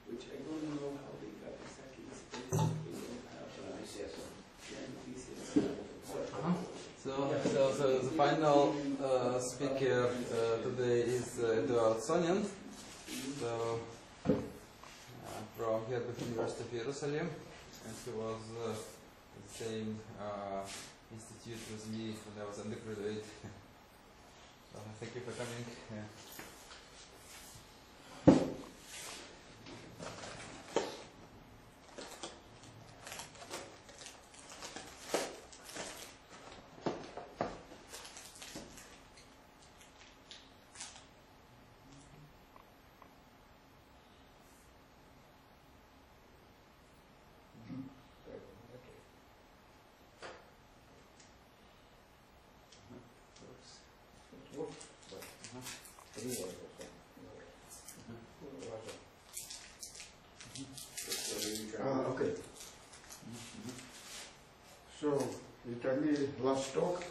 which I don't know how they got exactly. They don't have So the final speaker today is Eduard Sonin, from here at the University of Jerusalem, and he was at the same institute with me when I was undergraduate. So thank you for coming. Okay. So, with our last talk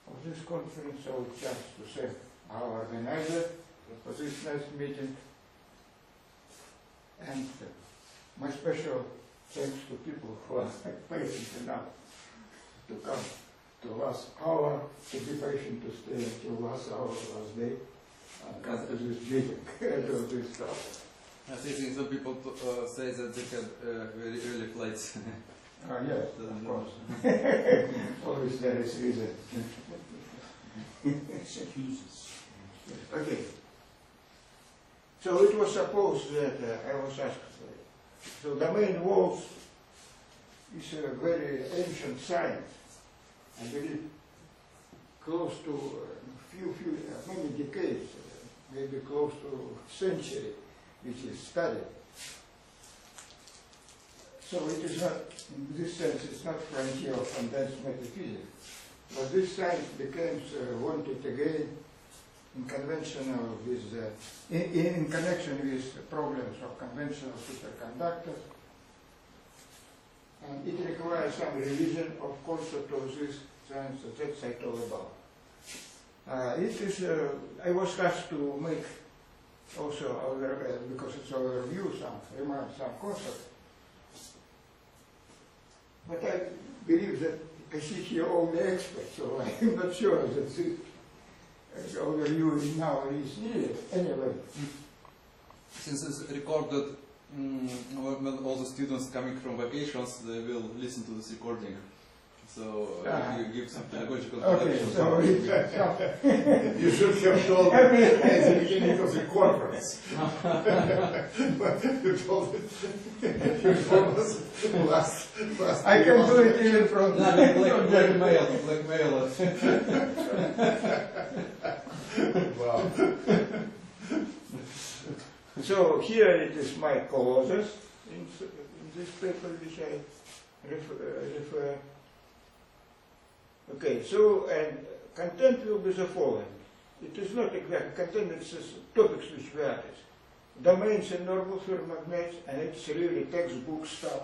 of this conference, I would chance to thank our organizer for this nice meeting, and my special thanks to people who are patient enough to come to last hour, to be patient to stay until last hour, last day, and come to this meeting, to this stuff. I think some people say that they had very early flights. Yes, of course. Always there is reason. excuses. Okay. So it was supposed that I was asked. So domain walls is a very ancient science. I believe close to many decades, maybe close to century, which is studied. So it is not, in this sense, it's not frontier of condensed metaphysics. But this science becomes wanted again in conventional with, in connection with problems of conventional superconductors. And it requires some revision of concept of this science that that's I told about. It is, I was asked to make also, because it's overview, some remarks, some concepts. But I believe that I see here all the experts, so I'm not sure that this overview now is needed. Anyway. Since it's recorded, when all the students coming from vacations, they will listen to this recording. So you give some pedagogical introduction. So you should have told at the beginning of the conference. You told it. You told us last I can do it even from blackmail. Wow. So here it is my co-authors in this paper which I refer. Okay, so, and content will be the following. It is not exact content, it's topics which we added. Domains in normal ferromagnets, and it's really textbook stuff.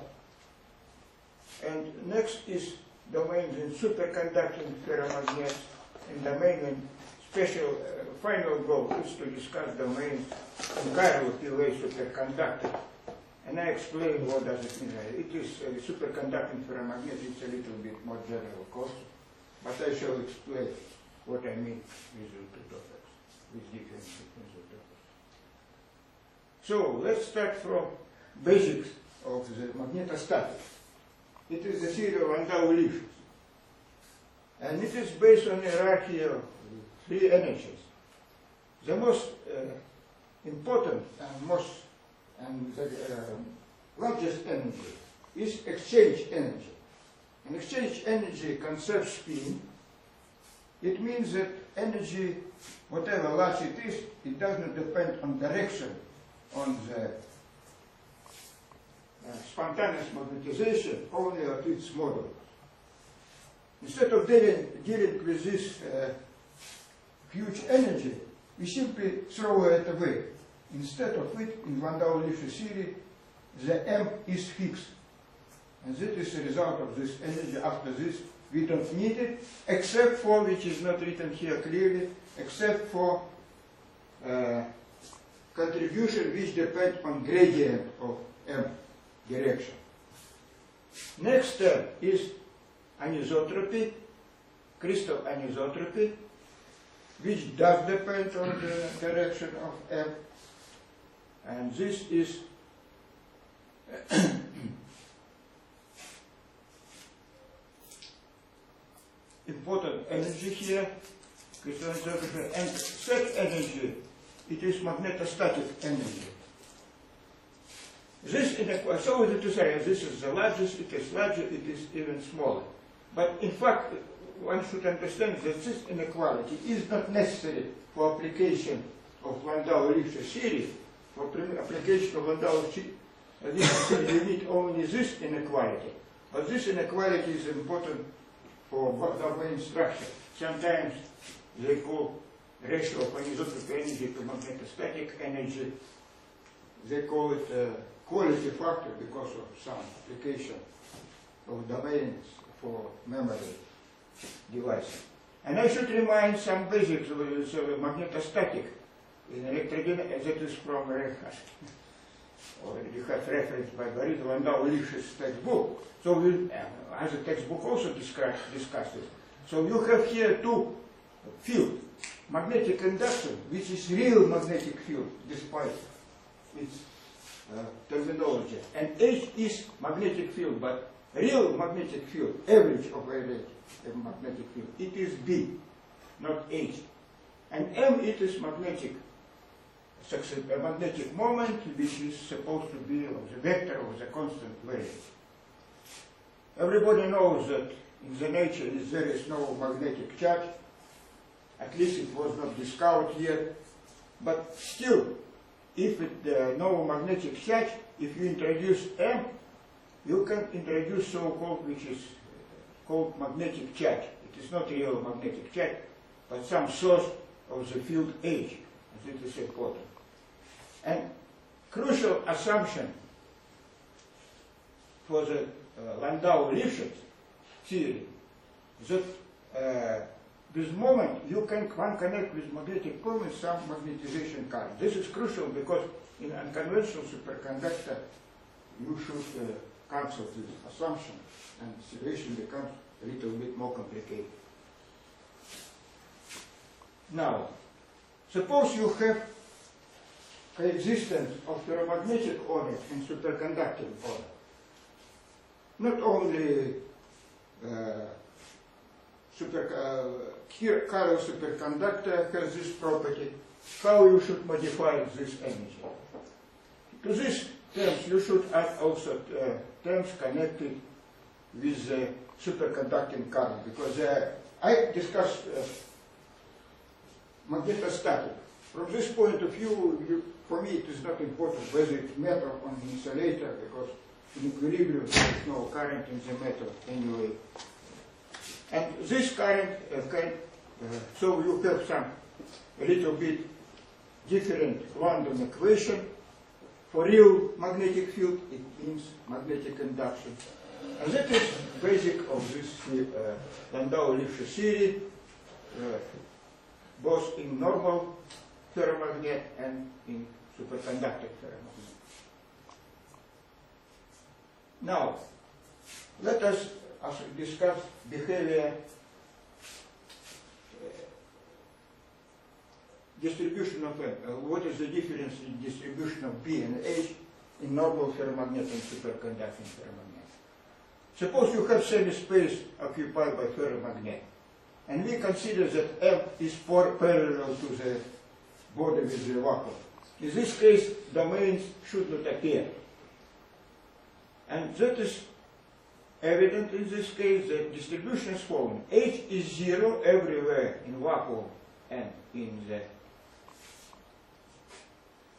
And next is domains in superconducting ferromagnets, and domain in special, final goal is to discuss domains in chiral POA superconductor. And I explain what does it mean. It is superconducting ferromagnet, it's a little bit more general course. But I shall explain what I mean with the two topics, with different sequence of topics. So let's start from basics of the magnetostatics. It is the theory of Landau-Lifshitz. And it is based on a hierarchy of three energies. The most important and the largest energy is exchange energy. And exchange energy conserves spin. It means that energy, whatever large it is, it does not depend on direction, on the spontaneous magnetization, only at its modulus. Instead of dealing with this huge energy, we simply throw it away. Instead of it, in Landau-Lifshitz theory, the M is fixed. And that is the result of this energy. After this, we don't need it, except for, which is not written here clearly, except for contribution which depend on gradient of M direction. Next step is anisotropy, crystal anisotropy, which does depend on the direction of M, and this is important energy here, crystal anisotropy, and such energy, it is magnetostatic energy. This inequality, so it is say, this is the largest, it is larger, it is even smaller. But in fact, one should understand that this inequality is not necessary for application of Landau-Lifshitz series. For application of Landau-Lifshitz series, you need only this inequality. But this inequality is important for domain structure. Sometimes they call ratio of anisotropy energy to magnetostatic energy. They call it quality factor because of some application of domains for memory devices. And I should remind some basics of magnetostatic in electrodynamics, that is from Reinhardt. Already have reference by Boris Landau-Lifshitz textbook. So we, as a textbook also discusses it. So you have here two fields. Magnetic induction, which is real magnetic field, despite its terminology. And H is magnetic field, but real magnetic field, average of a magnetic field, it is B, not H. And M, it is magnetic, a magnetic moment, which is supposed to be of the vector of the constant value. Everybody knows that in the nature there is no magnetic charge. At least it was not discovered yet. But still, if no magnetic charge, if you introduce M, you can introduce so-called, which is called magnetic charge. It is not real magnetic charge, but some source of the field H, as it is important. And crucial assumption for the Landau-Lifshitz theory that this moment one connect with magnetic point some magnetization current. This is crucial because in unconventional superconductor you should cancel this assumption and the situation becomes a little bit more complicated. Now, suppose you have coexistence of ferromagnetic order and superconducting order. Not only chiral superconductor has this property, how you should modify this energy. To these terms you should add also terms connected with the superconducting current, because I discussed magnetostatic. From this point of view, for me it is not important whether it's metal or insulator, because in equilibrium there is no current in the metal anyway. And this current so you have some a little bit different London equation. For real magnetic field, it means magnetic induction. And that is basic of this Landau-Lifshitz theory, both in normal ferromagnet and in superconducting ferromagnet. Now, let us discuss behavior, distribution of M. What is the difference in distribution of B and H in normal ferromagnet and superconducting ferromagnet? Suppose you have semi-space occupied by ferromagnet, and we consider that M is parallel to the body with the vacuum. In this case, domains should not appear. And that is evident in this case that distribution is following. H is 0 everywhere in vacuum and in the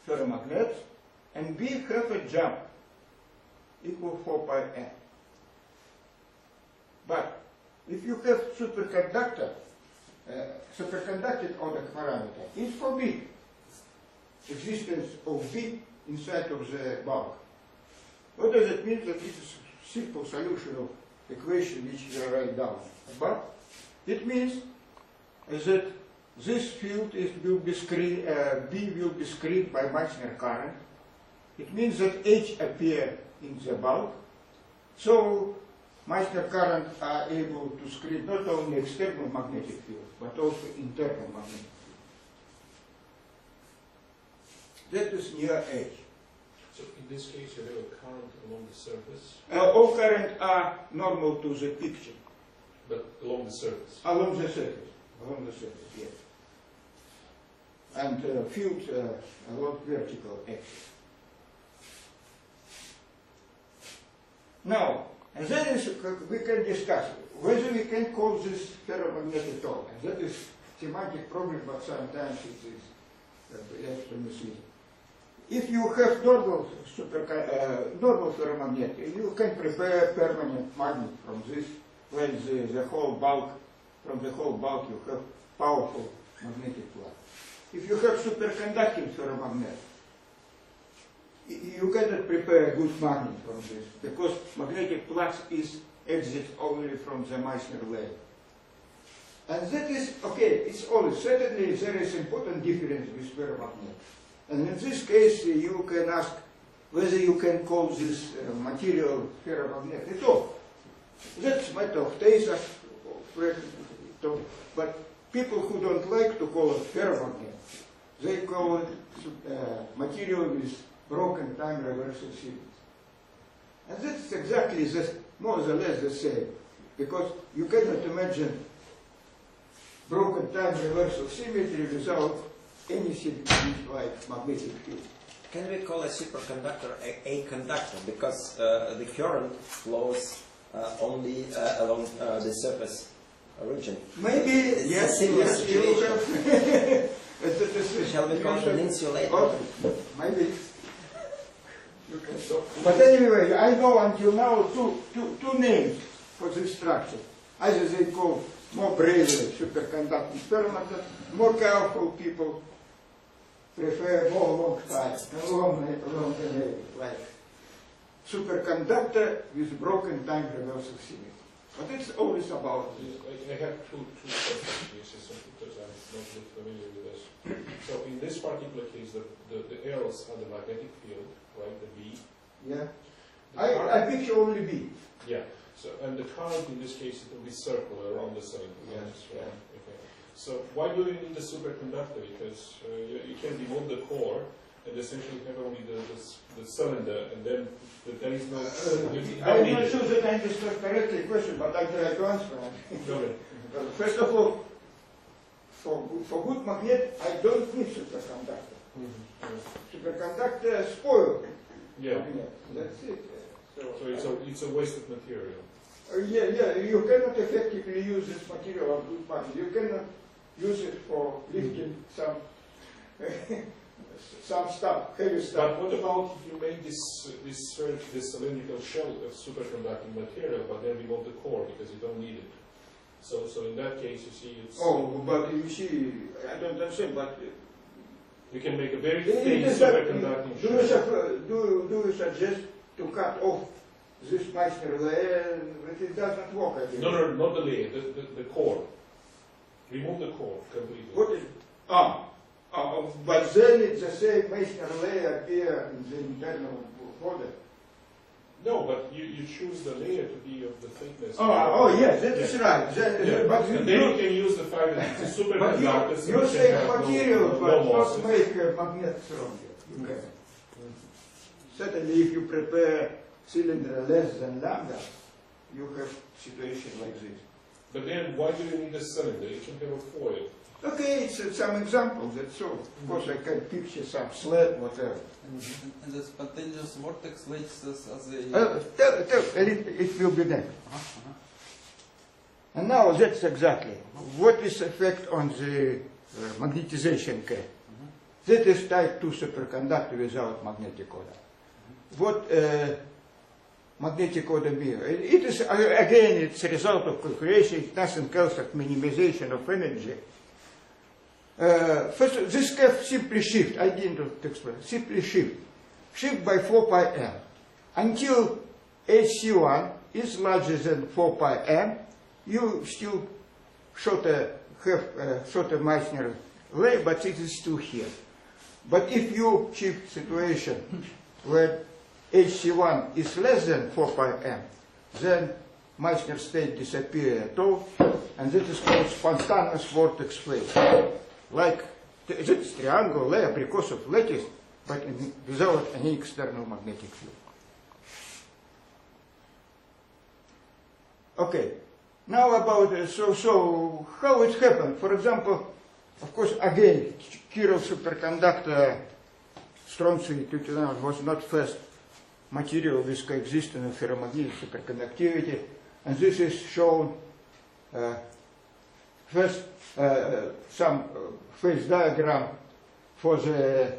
ferromagnet, and B have a jump equal 4 pi n. But if you have superconductor, superconducting order parameter, it's forbid existence of B inside of the bulk. What does it mean? That this is a simple solution of equation which we write down. But it means that this field will be screened, B will be screened by Meissner current. It means that H appear in the bulk. So Meissner current are able to screen not only external magnetic field, but also internal magnetic field. That is near H. So in this case, you have a current along the surface, All current are normal to the picture. but along the surface. Along the surface, yes. And field along vertical axis. Now, and then we can discuss whether we can call this ferromagnetic torque. And that is semantic problem, but sometimes it is extremely. If you have normal ferromagnet, you can prepare permanent magnet from this, when the whole bulk, from the whole bulk you have powerful magnetic flux. If you have superconducting ferromagnet, you cannot prepare a good magnet from this, because magnetic flux is exit only from the Meissner layer. And that is, okay, it's always, certainly there is important difference with ferromagnet. And in this case, you can ask whether you can call this material ferromagnet at all. That's a matter of taste, but people who don't like to call it ferromagnet, they call it material with broken time reversal series. And that's exactly this, more or less the same, because you cannot imagine broken time reversal symmetry without anything like magnetic field. Can we call a superconductor a conductor because the current flows only along the surface region? Maybe, It's yes, a similar yes, you situation. have. Shall we call it an insulator? Oh, maybe. You can so. But anyway, I know until now two names for this structure. Either they call more bravely superconducting ferromagnet, more careful people prefer more long time, long like superconductor with broken time reversal symmetry. But it's always about this. I have two questions because I'm not really familiar with this. So in this particular case, the arrows are the magnetic field, right? The B. Yeah. The I picture only B. Yeah. So and the current in this case it will be circular around the cylinder. Yes. Right? Okay. So why do you need a superconductor? Because you can remove the core and essentially have only the cylinder, and then there is no. I'm not sure that I understood correctly the question, but I try to answer it. Okay. First of all, for good magnet, I don't need superconductor. Superconductor spoil Yeah. magnet. That's it. So it's a waste of material. Yeah, you cannot effectively use this material on good magnet. You cannot use it for lifting some stuff, heavy stuff. But what about if you make this cylindrical shell of superconducting material, but then remove the core because you don't need it? So in that case, you see, it's. Oh, but you see, I don't understand, but. You can make a very thin superconducting shell. Do you suggest to cut off this Meissner layer, but it doesn't work, I think. No, not the layer, the core. Remove the core completely. What is, but then it's the same Meissner layer appear in the internal border. No, but you choose the layer to be of the thickness. Yes, that is right. But and then you can use the fact that it's a but superconductor. you say material, but no not losses. make a magnet stronger. You can. Certainly, if you prepare cylinder less than lambda, you have situation like this. But then, why do you need a cylinder? You can have a foil. Okay, it's some examples, that's all. Of course, I can picture some sled, whatever. And the spontaneous vortex leads us as a... It will be there. And now that's exactly what is effect on the magnetization K. That is type 2 superconductor without magnetic order. What magnetic order means? It is, again, it's a result of calculation, it's nothing else but minimization of energy. First, this curve simply shift, I didn't explain, simply shift by 4 pi m. Until HC1 is larger than 4 pi m, you still shorter have a sort of Meissner layer, but it is still here. But if you achieve situation where HC1 is less than 4 pi m, then Meissner state disappears at all, and that is called spontaneous vortex phase. Like this triangle layer because of lattice, but without any external magnetic field. Okay, now about so how it happened. For example, of course, again, chiral superconductor strontium-229 was not first material with coexistent ferromagnetic superconductivity, and this is shown first some phase diagram for the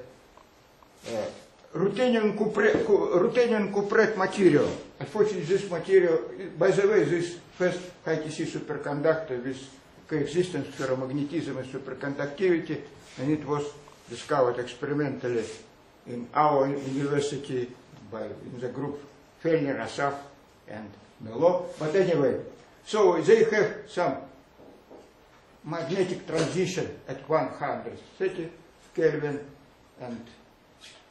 ruthenium cuprate material. Unfortunately, this material, by the way, this first high TC superconductor with coexistence ferromagnetism and superconductivity, and it was discovered experimentally in our university in the group Fellner, Asaf, and Melo. But anyway, so they have some magnetic transition at 130 Kelvin and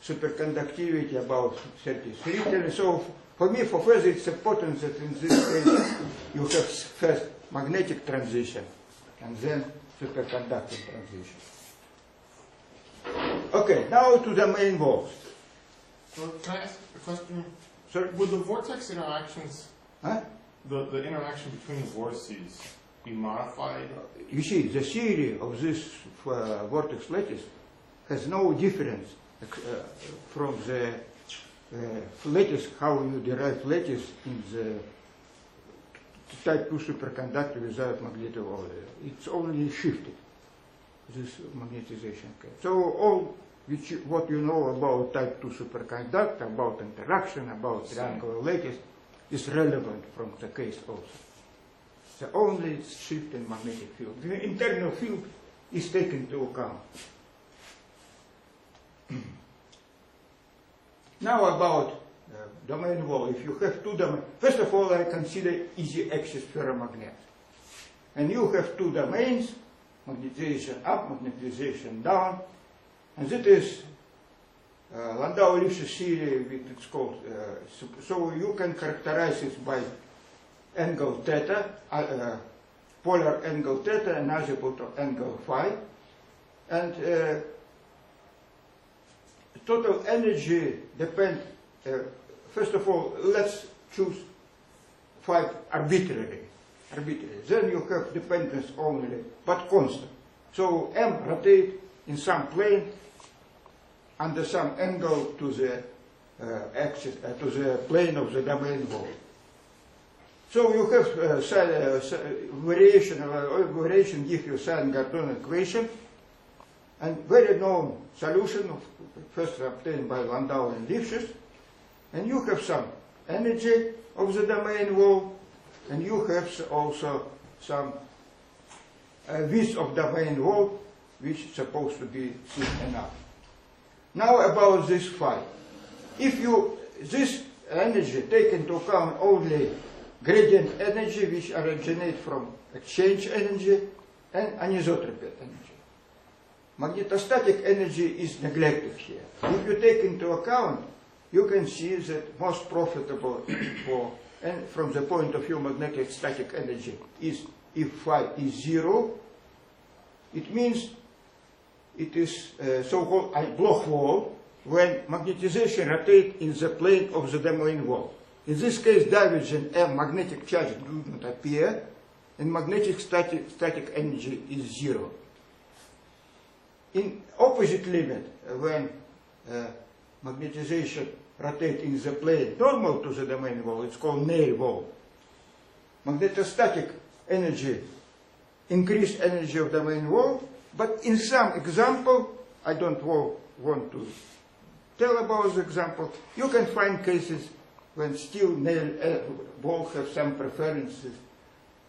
superconductivity about 33 Kelvin. So for me, for further, it's important that in this case you have first magnetic transition and then superconducting transition. Okay, now to the main walls. So can I ask a question? Sorry? Would the vortex interactions, Huh? the interaction between the vortices, be modified? You see, the theory of this vortex lattice has no difference from the lattice, how you derive lattice in the type 2 superconductor without magnetic overlay. It's only shifted, this magnetization case. So all what you know about type 2 superconductor, about interaction, about triangular lattice, is relevant from the case also. The only shift in magnetic field. The internal field is taken into account. Now about domain wall. If you have two domains, first of all, I consider easy axis ferromagnet. And you have two domains, magnetization up, magnetization down, and that is Landau-Lifshitz theory, it's called. So you can characterize it by angle theta, polar angle theta, and azimuthal angle phi, and total energy depends. First of all, let's choose phi arbitrarily. Then you have dependence only, but constant. So M rotate in some plane under some angle to the axis, to the plane of the domain wall. So you have variation gives you Sine-Gordon equation, and very known solution, first obtained by Landau and Lifshitz, and you have some energy of the domain wall, and you have also some width of domain wall, which is supposed to be thin enough. Now about this phi. If you, this energy take into account only gradient energy, which originate from exchange energy and anisotropy energy. Magnetostatic energy is neglected here. If you take into account, you can see that most profitable for, and from the point of view magnetic static energy is if phi is 0, it means it is so-called a Bloch wall when magnetization rotates in the plane of the domain wall. In this case, divergent M magnetic charge do not appear, and magnetic static energy is 0. In opposite limit, when magnetization rotates in the plane normal to the domain wall, it's called Néel wall. Magnetostatic energy, increased energy of domain wall, but in some example, I don't want to tell about the example, you can find cases when still Néel wall have some preferences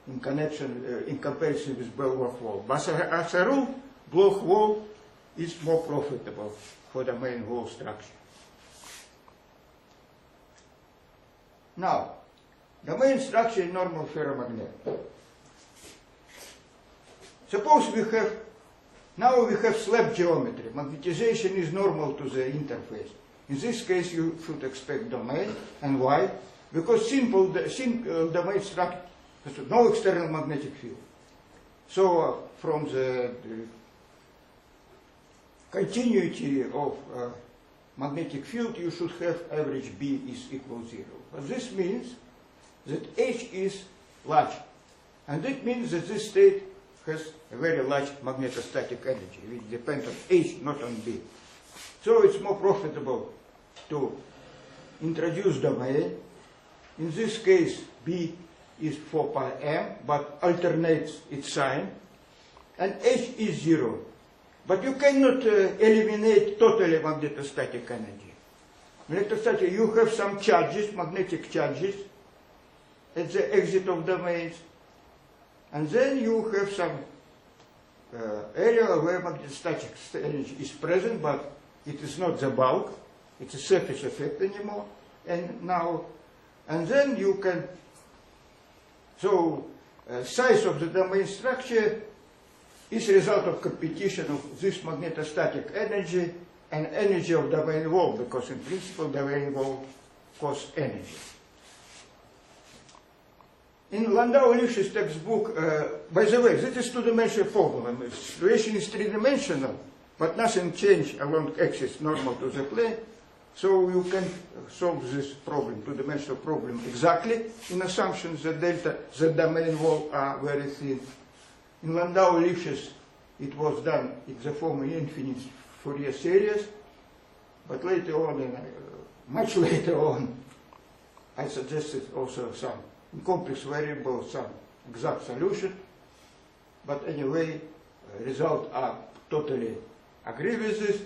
in connection, in comparison with Bloch wall. But as a rule, Bloch wall is more profitable for the main wall structure. Now, the main structure in normal ferromagnet. suppose now we have slab geometry. Magnetization is normal to the interface. In this case, you should expect domain. And why? Because simple domain structure, no external magnetic field. So from the continuity of magnetic field, you should have average B is equal 0. But this means that H is large. And it means that this state has a very large magnetostatic energy, which depends on H, not on B. So it's more profitable to introduce domain. In this case, B is 4 pi m, but alternates its sign, and H is 0. But you cannot eliminate totally magnetostatic energy. Magnetostatic, you have some charges, magnetic charges, at the exit of domains, and then you have some area where magnetostatic energy is present, but it is not the bulk, it's a surface effect anymore, and then you can, so size of the domain structure is a result of competition of this magnetostatic energy and energy of domain wall, because in principle domain wall costs energy. In Landau-Lifshitz textbook, by the way, this is two-dimensional problem. The situation is three-dimensional, but nothing changed along axis normal to the plane. So you can solve this problem, two-dimensional problem, exactly in assumptions that the domain wall are very thin. In Landau-Lifshitz, it was done in the form of infinite Fourier series, but later on, much later on, I suggested also some complex variable, some exact solution. But anyway, results are totally agree with this.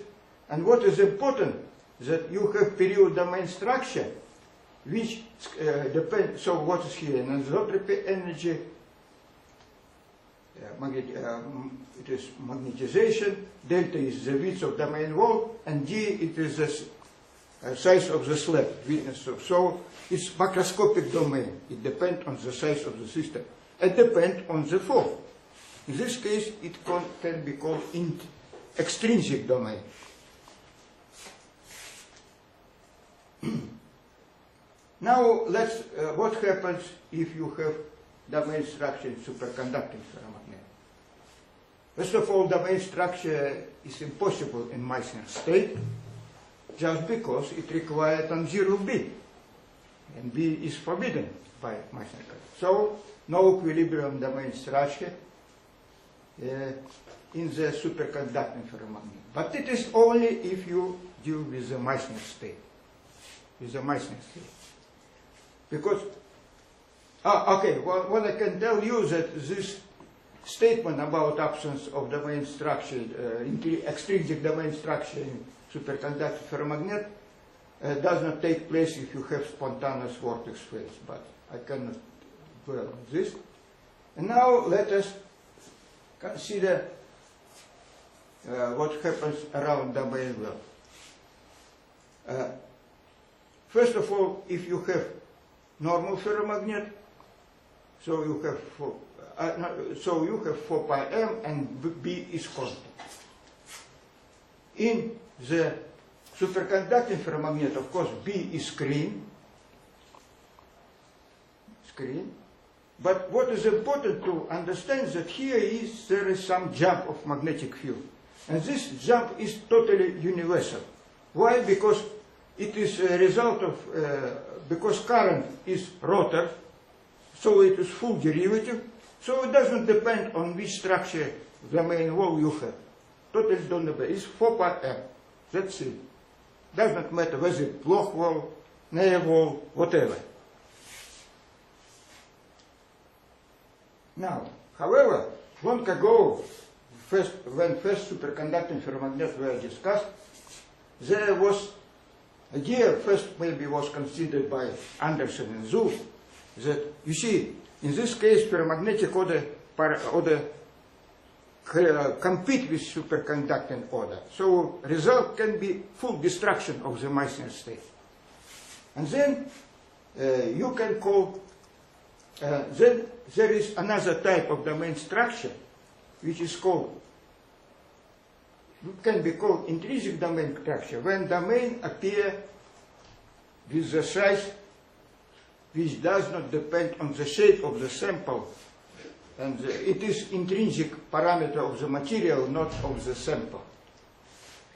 And what is important, that you have period domain structure, which depends, so what is here? An isotropy energy, it is magnetization, delta is the width of domain wall, and D it is the size of the slab, width. So it's macroscopic domain. It depends on the size of the system. It depends on the form. In this case, it can be called extrinsic domain. Now, what happens if you have domain structure in superconducting ferromagnet? First of all, domain structure is impossible in Meissner state, just because it requires non-zero B, and B is forbidden by Meissner code. So, no equilibrium domain structure in the superconducting ferromagnet. But it is only if you deal with the Meissner state. With the Meissner state. Because, okay, well, I can tell you that this statement about absence of domain structure, extrinsic domain structure in superconducting ferromagnet does not take place if you have spontaneous vortex phase, but I cannot dwell on this. And now let us consider what happens around domain well. First of all, if you have normal ferromagnet, so you have 4 pi m and B is constant. In the superconducting ferromagnet, of course, B is screen. But what is important to understand that there is some jump of magnetic field. And this jump is totally universal. Why? Because it is a result of, because current is rotor, so it is full derivative, so it doesn't depend on which structure domain wall you have. Totally don't depend. It's 4 pi m. That's it. Does not matter whether it's Bloch wall, Neyer wall, whatever. Now, however, long ago, when first superconducting ferromagnets were discussed, there was idea, first maybe was considered by Anderson and Zul, that, you see, in this case, ferromagnetic order compete with superconducting order. So result can be full destruction of the Meissner state. And then you can call, then there is another type of domain structure which is called, can be called intrinsic domain structure, when domain appear with the size which does not depend on the shape of the sample, and it is intrinsic parameter of the material, not of the sample.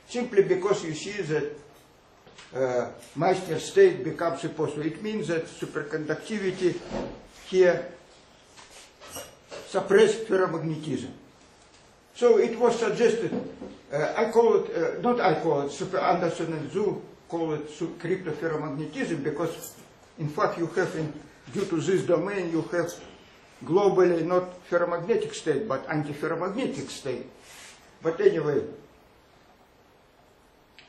Simply because you see that Meissner state becomes impossible. It means that superconductivity here suppressed ferromagnetism. So it was suggested, I call it, not I call it, Super Anderson and Zhu call it cryptoferromagnetism, because in fact you have, due to this domain, you have globally not ferromagnetic state, but antiferromagnetic state. But anyway,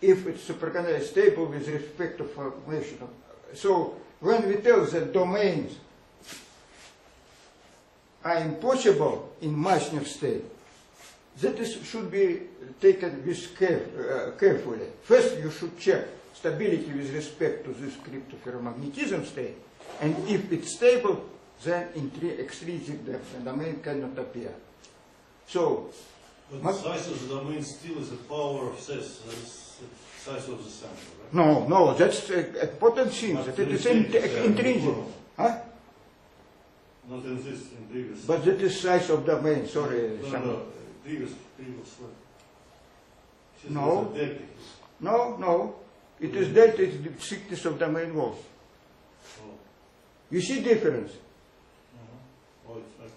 if it's superconductor stable with respect to formation of, so when we tell that domains are impossible in Meissner state, that should be taken with carefully. First, you should check stability with respect to this cryptoferromagnetism state, and if it's stable, then extrinsic domain cannot appear. So, but the size of the domain still is a power of size of the sample, right? No, that's a potent thing. That it is intrinsic. Huh? Not in this, in previous. But that is size of domain, sorry. No, previous slide. No. No. It is delta, it's the thickness of domain wall. Oh. You see difference? Oh, it's okay.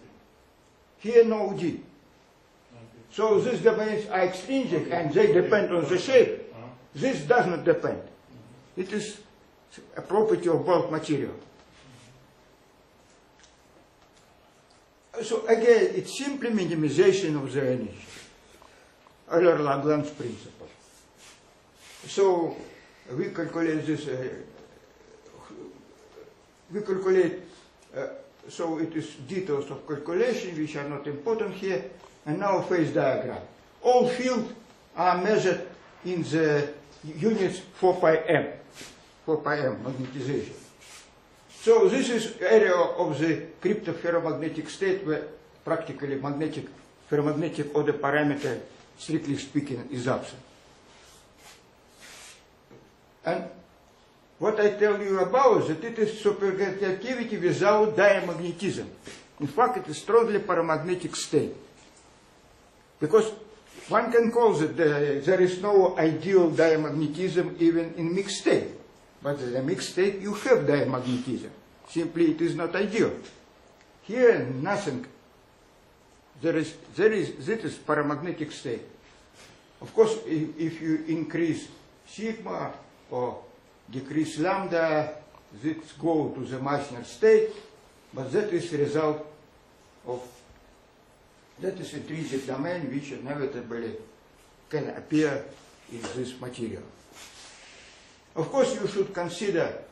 Here no D. Okay. So these domains are extrinsic and they depend on the shape. This does not depend. It is a property of bulk material. So again, it's simply minimization of the energy. Euler-Lagrange principle. So we calculate this, so it is details of calculation which are not important here. And now phase diagram. All fields are measured in the units 4 pi m magnetization. So this is area of the cryptoferromagnetic state where practically ferromagnetic order parameter, strictly speaking, is absent. And what I tell you about is that it is superconductivity without diamagnetism. In fact, it is strongly paramagnetic state. Because one can call it there is no ideal diamagnetism even in mixed state. But in a mixed state you have diamagnetism. Simply it is not ideal. Here nothing. This is paramagnetic state. Of course, if you increase sigma or decrease lambda, this go to the Meissner state, but that is the result of, that is intrinsic domain which inevitably can appear in this material. Of course, you should consider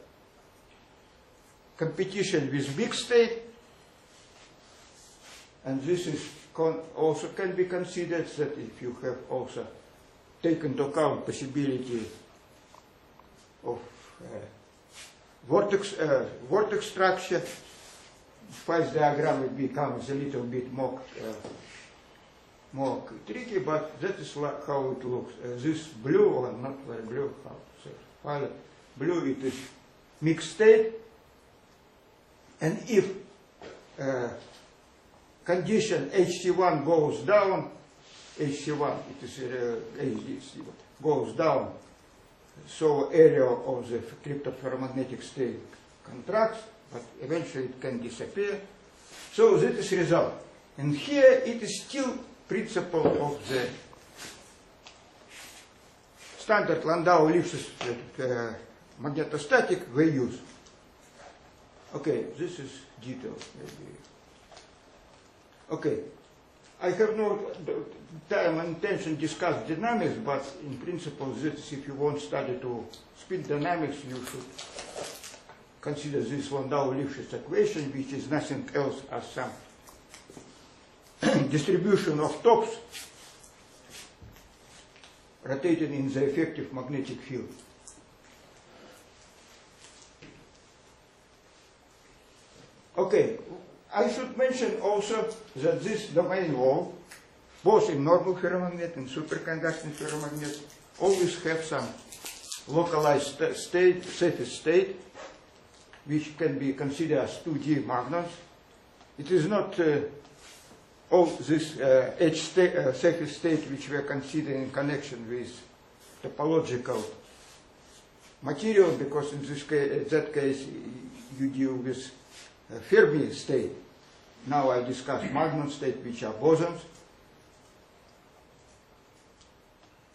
competition with mixed state, and this is also can be considered that if you have also taken into account possibility of vortex structure, phase diagram it becomes a little bit more tricky, but that is how it looks. This blue, or not very blue, how to say, violet blue, it is mixed state, and if condition HT1 goes down, HT1, it is HT1 goes down, so area of the cryptoferromagnetic state contracts, but eventually it can disappear. So that is result. And here it is still principle of the standard Landau-Lifshitz magnetostatic we use. Okay, this is details maybe. Okay, I have no time and intention to discuss dynamics, but in principle, this, if you want to study to spin dynamics, you should consider this Landau-Lifshitz equation, which is nothing else as some distribution of tops rotating in the effective magnetic field. Okay, I should mention also that this domain wall both in normal ferromagnet and superconducting ferromagnet, always have some localized state, safest state, which can be considered as 2D magnons. It is not all this safest state which we are considering in connection with topological material, because in this case, in that case, you deal with Fermi state. Now I discuss magnon state, which are bosons.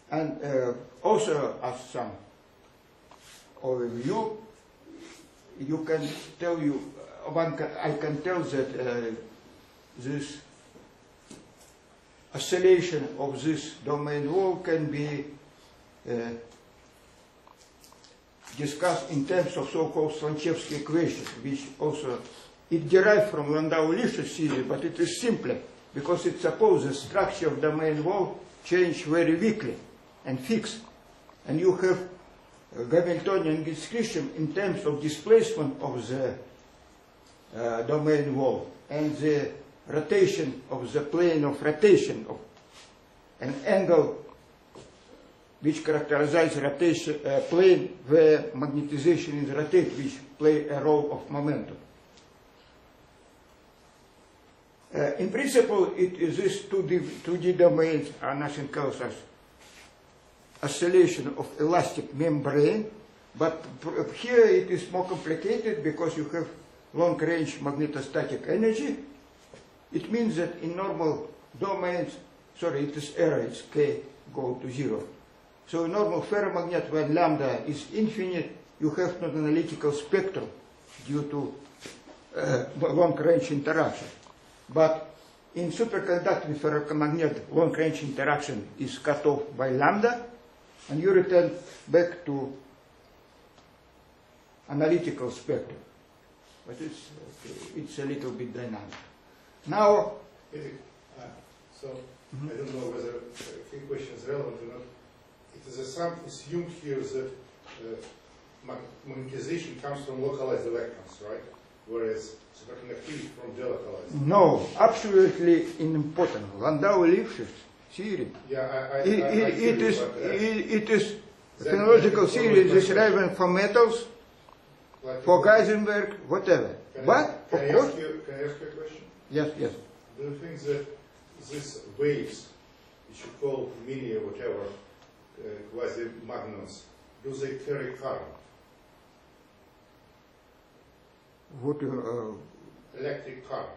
And also, as some overview, you can tell you, I can tell that this oscillation of this domain wall can be discussed in terms of so-called Slanchevsky equation, which also, it derived from Landau-Lifshitz theory, but it is simpler, because it supposes the structure of domain wall change very weakly and fixed. And you have Hamiltonian discretion in terms of displacement of the domain wall and the rotation of the plane of rotation of an angle which characterizes rotation plane where magnetization is rotated, which play a role of momentum. In principle, these 2D domains are nothing else as oscillation of elastic membrane, but here it is more complicated because you have long-range magnetostatic energy. It means that in normal domains, sorry, it is error, it's k go to 0. So in normal ferromagnet, when lambda is infinite, you have not an analytical spectrum due to long-range interaction. But in superconducting ferromagnet, long-range interaction is cut off by lambda, and you return back to analytical spectrum. But it's a little bit dynamic. Now, so I don't know whether the question is relevant or not. It is assumed here that magnetization comes from localized electrons, right? Whereas superconductivity from delocalized. No, absolutely unimportant. Landau-Lifshitz theory. Yeah, it is phenological theory is relevant for metals, like for Heisenberg, whatever. But can of I course, ask you a question? yes. Do you think that these waves, which you call mini or whatever, quasi-magnons, do they carry current? What, Electric current.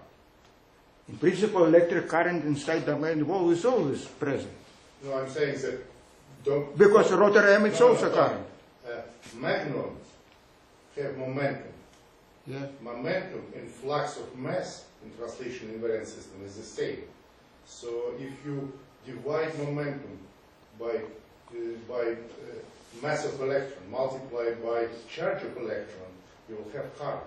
in principle, electric current inside domain wall is always present. No, I'm saying that don't... Because rotor emits No, also no, current. Magnons have momentum. Yeah. Momentum and flux of mass in translation invariant system is the same. So if you divide momentum by mass of electron multiplied by charge of electron, you will have current.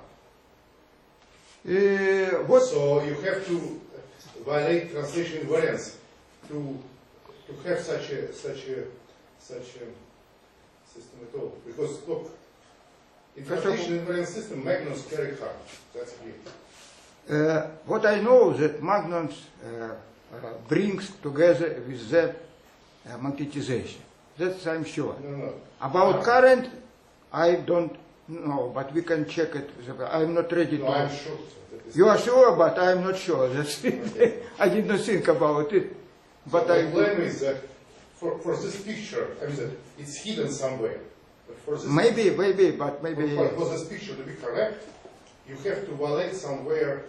So you have to violate translation invariance to have such a system at all. Because look, in translation invariant system, magnons carry current. That's clear. What I know that magnons brings together with that magnetization. That's I'm sure. No. About current, I don't know, but we can check it. I'm not ready No, to. I'm sure. You are sure, but I'm not sure. That's I did not think about it. But So my claim is that for this picture, I mean that it's hidden somewhere. But for this maybe, but maybe. for this picture to be correct, you have to violate somewhere.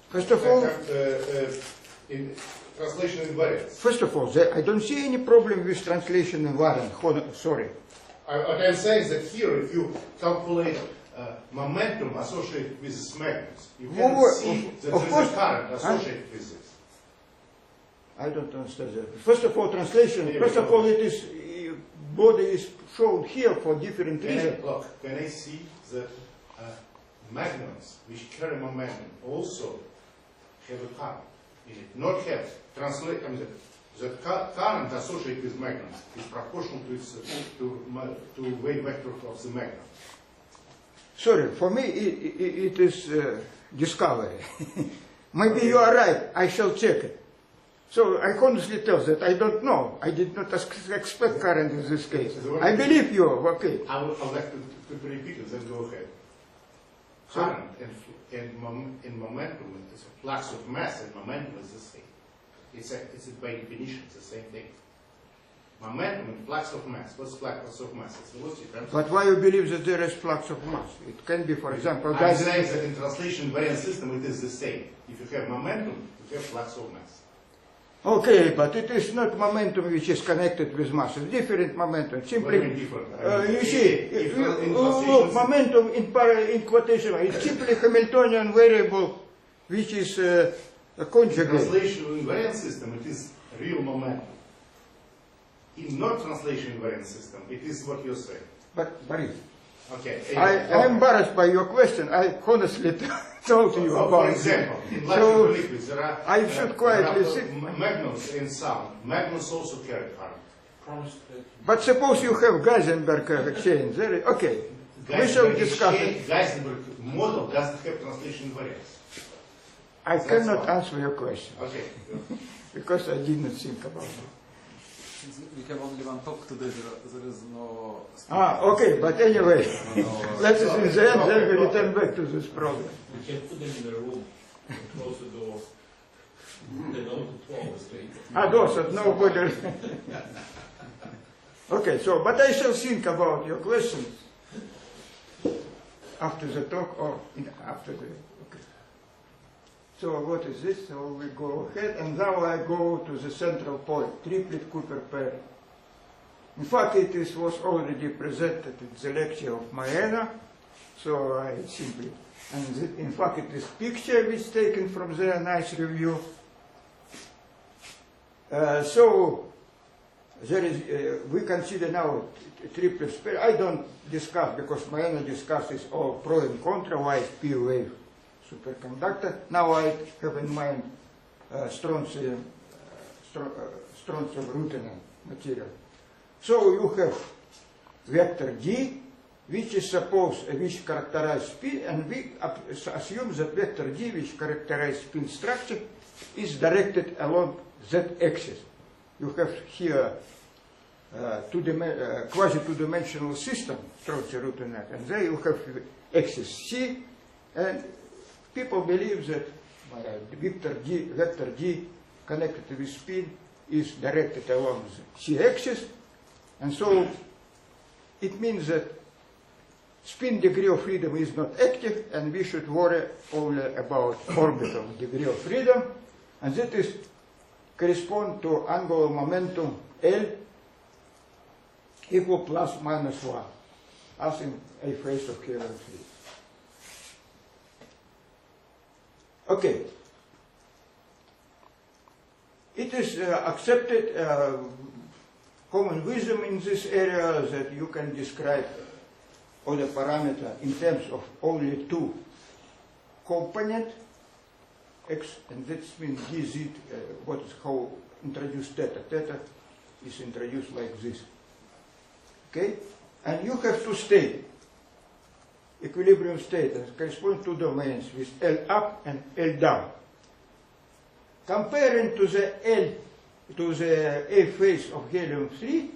First of all, in translation invariance. First of all, I don't see any problem with translation invariant. Sorry. What I'm saying is that here, if you calculate momentum associated with this magnets, you can see that there is a current associated with this. I don't understand that. First of all, translation. First of all, it is body is shown here for different reasons. Look, can I see that magnets which carry momentum also have a current in it? Not have translate. I mean that current associated with magnets is proportional to its to wave vector of the magnet. Sorry, for me it is discovery. Maybe you are right. I shall check it. So I honestly tell that I don't know. I did not expect current in this case. I believe you, okay. I would like to repeat it, then go ahead. Current and momentum is a flux of mass, and momentum is the same. It's by definition the same thing. Momentum and flux of mass. What's flux of mass? It's velocity times. But why you believe that there is flux of mass? It can be, for example, I'm saying that in translation invariant system it is the same. If you have momentum, you have flux of mass. Okay, but it is not momentum which is connected with mass. It's different momentum. Simply, What do you mean different? you see, look, momentum in quotation, it's simply Hamiltonian variable which is a conjugate. In translation invariant system, it is real momentum. In not translation invariant system, it is what you say. But, Boris, Okay. I'm embarrassed by your question. I honestly told you about For it. example, in So, light liquids, there are I should quietly sit. magnets in sound. Magnets also carry current. But suppose you have Geisenberg chain. Okay, we shall discuss it. Geisenberg model doesn't have translation invariance. I That's cannot all. answer your question Okay. because I didn't think about it. Since we have only one talk today, there is no... Okay, but anyway, no, let's in the end, then we return back to this problem. We can put them in a room, close the door. They don't fall asleep. Those that nobody. Okay, so, but I shall think about your questions after the talk or after the. Okay. So what is this? So we go ahead, and now I go to the central point, triplet Cooper pair. In fact, it was already presented in the lecture of Maena, so I simply, and in fact it is picture which taken from there, nice review. So there is, we consider now triplet pair. I don't discuss because Maena discusses all pro and contra, why is P wave superconductor. Now I have in mind strontium ruthenium material. So you have vector D, which is supposed, which characterize spin, and we assume that vector D, which characterize spin structure, is directed along z-axis. You have here quasi-two-dimensional system, strontium ruthenium, and there you have axis C, and people believe that vector D connected with spin is directed along the C-axis, and so it means that spin degree of freedom is not active, and we should worry only about orbital degree of freedom, and that is correspond to angular momentum L equal plus minus 1, as in a phase of helium 3. Okay. It is accepted common wisdom in this area that you can describe all the parameter in terms of only two components, x, and that means dz, what is how introduced theta. Theta is introduced like this. Okay? And you have to state equilibrium state that corresponds to domains with L up and L down. Comparing to the A phase of helium-3,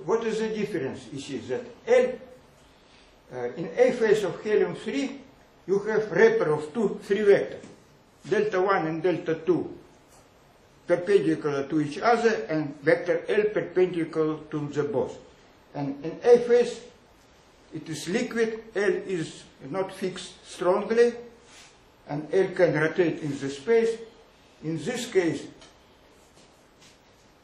what is the difference? You see that in A phase of helium-3, you have wrapper of three vectors, delta 1 and delta 2, perpendicular to each other, and vector L perpendicular to the both. And in A phase, it is liquid, L is not fixed strongly, and L can rotate in the space. In this case,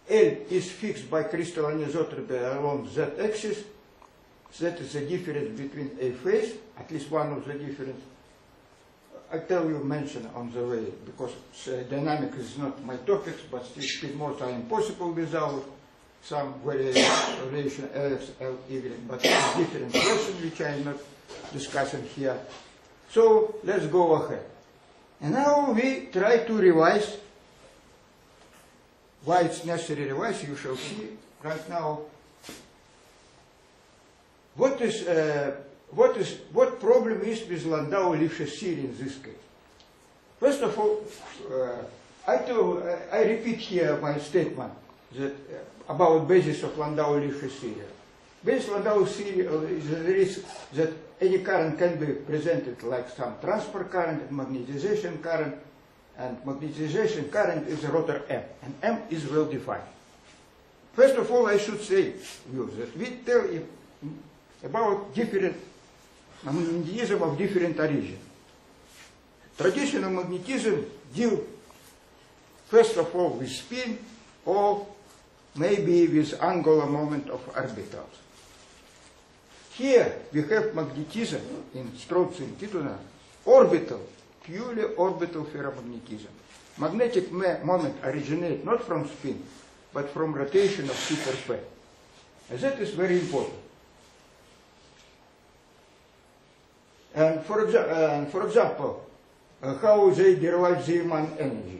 L is fixed by crystal anisotropy along z-axis. That is the difference between A phase, at least one of the difference. I tell you, mention on the way, because dynamics is not my topics, but still spin modes are impossible without some variation Lx, Ly, but it's a different question which I am not discussing here. So let's go ahead. And now we try to revise. Why it's necessary to revise, you shall see right now. What problem is with Landau-Lifshitz theory in this case? First of all, I repeat here my statement that about basis of Landau-Liffe theory. Basis Landau theory is the risk that any current can be presented like some transfer current and magnetization current, and magnetization current is a rotor M, and M is well defined. First of all, I should say you that we tell you about different magnetism of different origin. Traditional magnetism deal first of all with spin or maybe with angular moment of orbitals. Here we have magnetism in Strauss and Tituna, orbital, purely orbital ferromagnetism. Magnetic moment originates not from spin, but from rotation of super pair. And that is very important. And for example, how they derive Zeeman energy.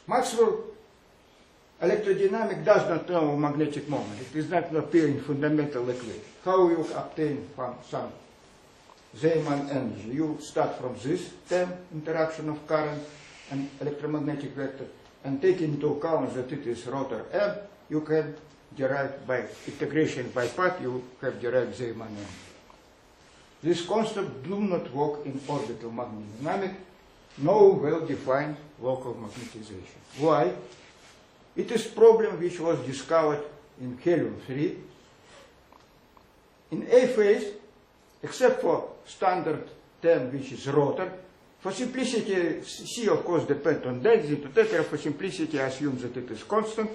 Maxwell electrodynamic does not know magnetic moment. It does not appear in fundamental equation. How you obtain from some Zeeman energy? You start from this term, interaction of current and electromagnetic vector, and take into account that it is rotor M, you can derive by integration by part, you have derived Zeeman energy. This concept do not work in orbital magnetodynamics, no well-defined local magnetization. Why? It is a problem which was discovered in helium-3. In A phase, except for standard term which is rotor, for simplicity, C of course depends on density, etc. For simplicity, I assume that it is constant.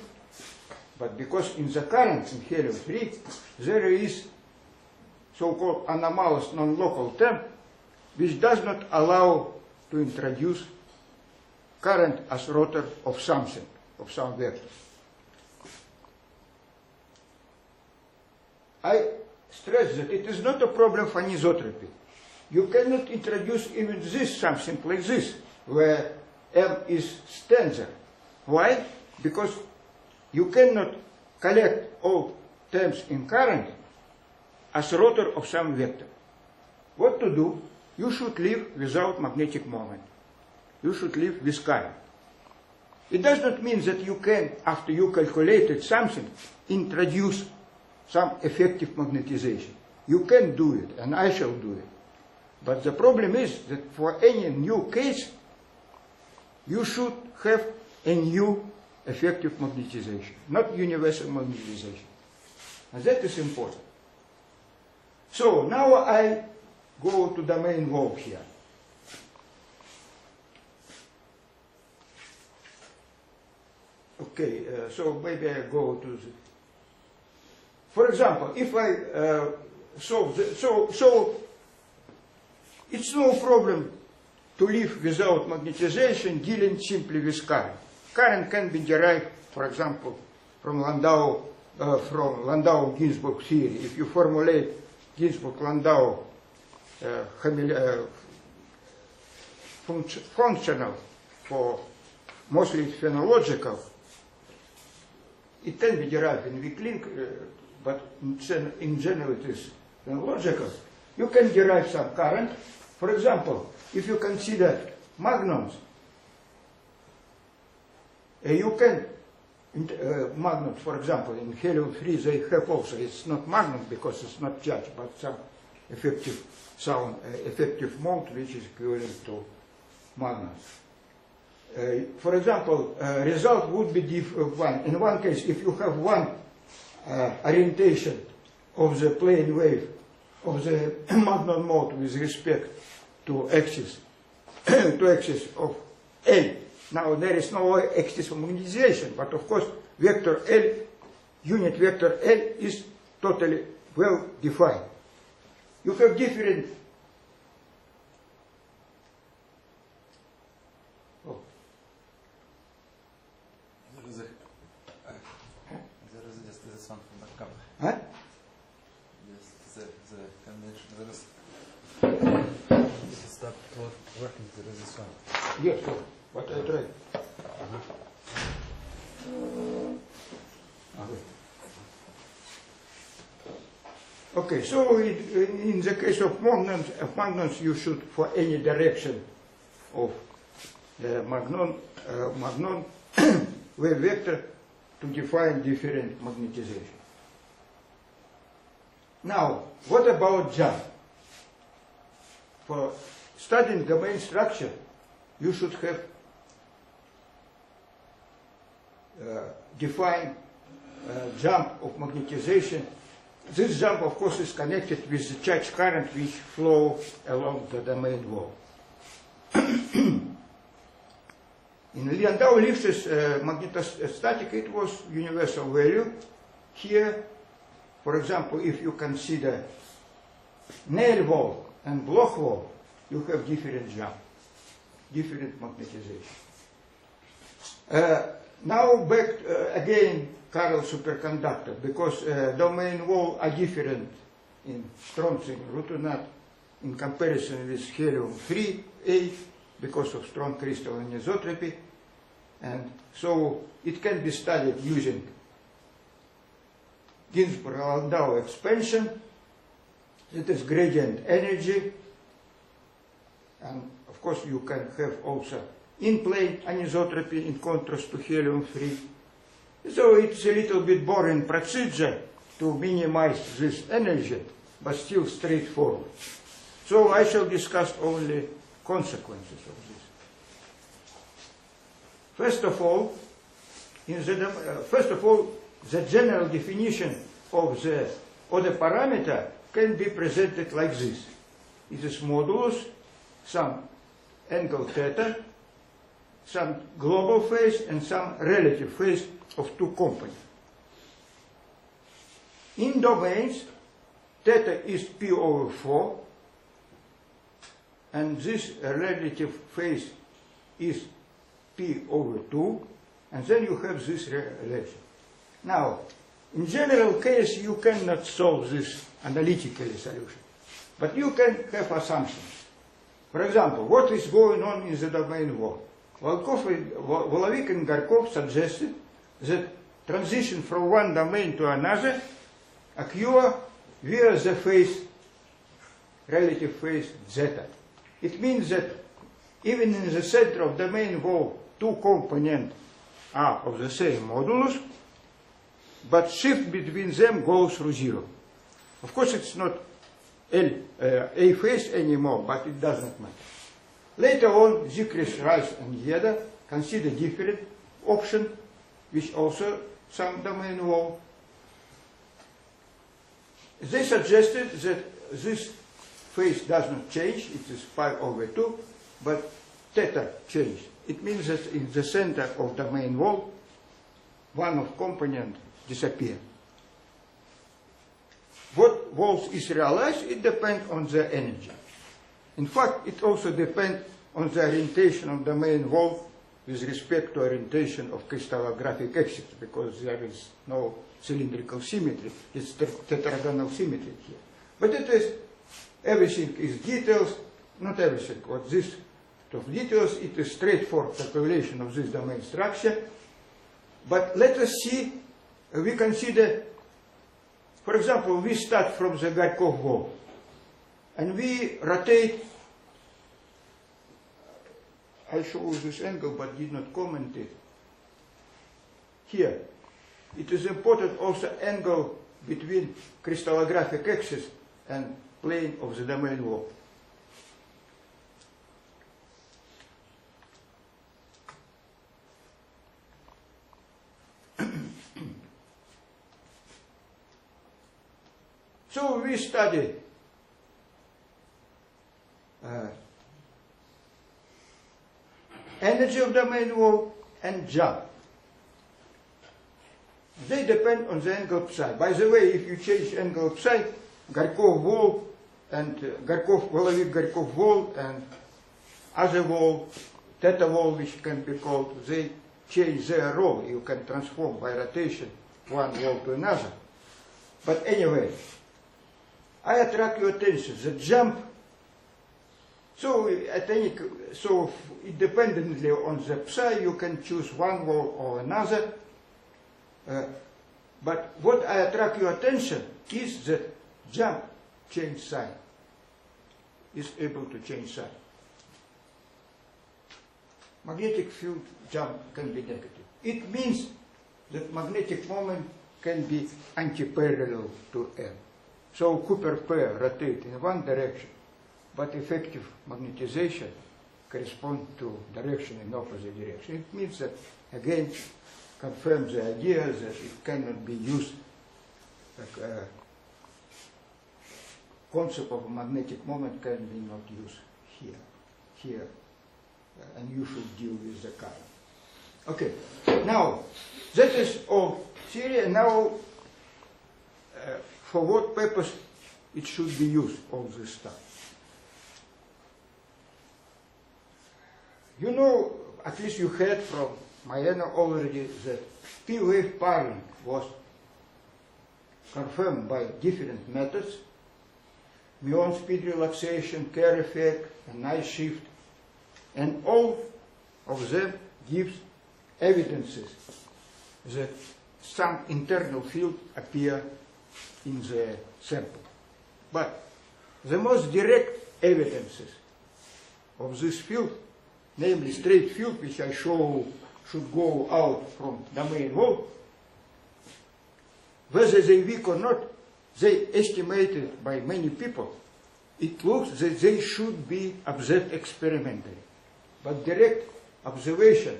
But because in the currents in helium-3, there is so-called anomalous non-local term, which does not allow to introduce current as rotor of something, of some vector. I stress that it is not a problem for anisotropy. You cannot introduce even this, something like this, where M is stanza. Why? Because you cannot collect all terms in current as rotor of some vector. What to do? You should live without magnetic moment. You should live with current. It does not mean that you can, after you calculated something, introduce some effective magnetization. You can do it, and I shall do it. But the problem is that for any new case, you should have a new effective magnetization, not universal magnetization. And that is important. So now I go to the main valve here. Okay, so maybe I go to the... For example, if I so it's no problem to live without magnetization, dealing simply with current. Current can be derived, for example, from Landau-Ginzburg theory. If you formulate Ginzburg-Landau functional for mostly phenological, it can be derived in weak link, but in general it is phenological. You can derive some current. For example, if you consider magnons, you can, magnons, for example, in helium-3 they have also, it's not magnon because it's not charged, but some effective sound, effective mode which is equivalent to magnons. For example, result would be one. In one case, if you have one orientation of the plane wave of the magnon mode with respect to axis of L. Now there is no axis of magnetization, but of course vector L, unit vector L is totally well defined. You have different just this one from the cover. Huh? Just the convention. There is stop working. There is this one. Yes, so what I tried. Okay, so in the case of magnons, you should, for any direction of the magnon, magnon wave vector to define different magnetization. Now, what about jump? For studying domain structure, you should have defined jump of magnetization. This jump, of course, is connected with the charge current which flow along the domain wall. In Landau-Lifshitz magnetostatic, it was universal value. Here, for example, if you consider nail wall and block wall, you have different jump, different magnetization. Now back again, Carl superconductor, because domain wall are different in Strontium Rutenat in comparison with helium-3A because of strong crystal anisotropy, and so it can be studied using Ginzburg-Landau expansion, that is gradient energy, and of course you can have also in-plane anisotropy in contrast to helium-3. So it's a little bit boring procedure to minimize this energy, but still straightforward. So I shall discuss only consequences of this. First of all, the general definition of the other parameter can be presented like this. It is modulus, some angle theta, some global phase, and some relative phase of two components. In domains, theta is p over 4, and this relative phase is p over 2, and then you have this relation. Now, in general case, you cannot solve this analytically solution, but you can have assumptions. For example, what is going on in the domain wall? Volovik and Garkov suggested that transition from one domain to another occur via the phase, relative phase zeta. It means that even in the center of domain wall, two components are of the same modulus, but shift between them goes through zero. Of course, it's not a phase anymore, but it does not matter. Later on, Zikris, Rice, and Yeda consider different option, which also some domain wall. They suggested that this phase does not change, it is pi over 2, but theta changes. It means that in the center of domain wall, one of component disappears. What walls is realized, it depends on the energy. In fact, it also depends on the orientation of domain wall with respect to orientation of crystallographic axis, because there is no cylindrical symmetry, it's tetragonal symmetry here. But it is, everything is details, not everything. What this of details, it is straightforward calculation of this domain structure. But let us see, we consider, for example, we start from the Garkov wall, and we rotate. I show this angle, but did not comment it. Here, it is important also angle between crystallographic axis and plane of the domain wall. So we study energy of domain wall and jump. They depend on the angle psi. By the way, if you change angle psi, Garkov wall and Volovik-Garkov wall and other wall, theta wall, which can be called, they change their role. You can transform by rotation one wall to another. But anyway, I attract your attention. The jump. So independently on the psi, you can choose one wall or another. But what I attract your attention is that jump change sign, is able to change sign. magnetic field jump can be negative. It means that magnetic moment can be anti-parallel to M. So Cooper pair rotate in one direction, but effective magnetization corresponds to direction in opposite direction. It means that, again, confirms the idea that it cannot be used, like concept of magnetic moment can be not used here, and you should deal with the current. Okay, now, that is all theory, and now, for what purpose it should be used, all this stuff. You know, at least you heard from Mayana already that P-wave pairing was confirmed by different methods: muon speed relaxation, Kerr effect, and night shift, and all of them gives evidences that some internal field appear in the sample. But the most direct evidences of this field, namely straight field, which I show should go out from domain wall, whether they weak or not, they estimated by many people, it looks that they should be observed experimentally. But direct observation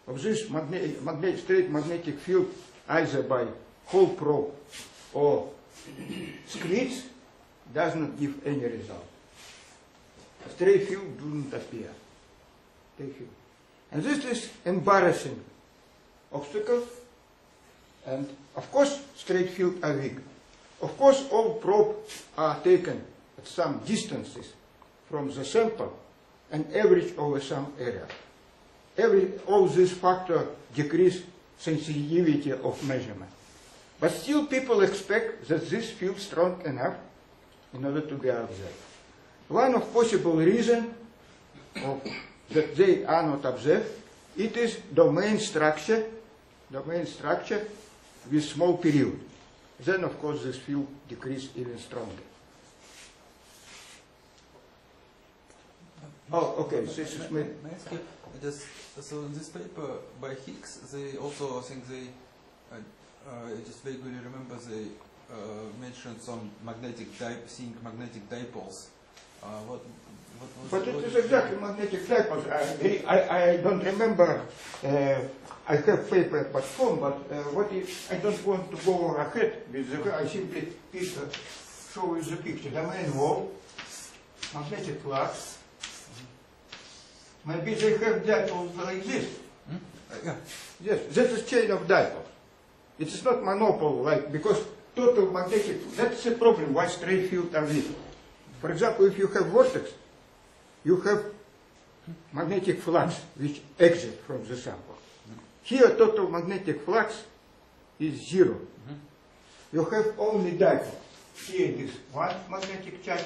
of this straight magnetic field, either by whole probe or squids, does not give any result. Straight field do not appear. And this is embarrassing obstacle. And of course, straight field are weak. Of course, all probes are taken at some distances from the sample and average over some area. All this factor decrease sensitivity of measurement. But still people expect that this field strong enough in order to be observed. One of possible reasons that they are not observed, it is domain structure with small period. Then of course this field decrease even stronger. Oh, okay, so this is May I ask you, just, so in this paper by Higgs, they also, I think they, I just vaguely remember they mentioned some seeing magnetic dipoles. What was but it is exactly magnetic dipoles. I don't remember, I have paper at home, but I don't want to go ahead with the, I simply show you the picture. Domain wall, magnetic flux. Maybe they have dipoles like this. Yeah. Yes, this is chain of dipoles. It is not monopole, like, because total magnetic, that's the problem, why straight field are weak. For example, if you have vortex, you have magnetic flux which exit from the sample. Here, total magnetic flux is 0. You have only dipole. Here it is one magnetic charge,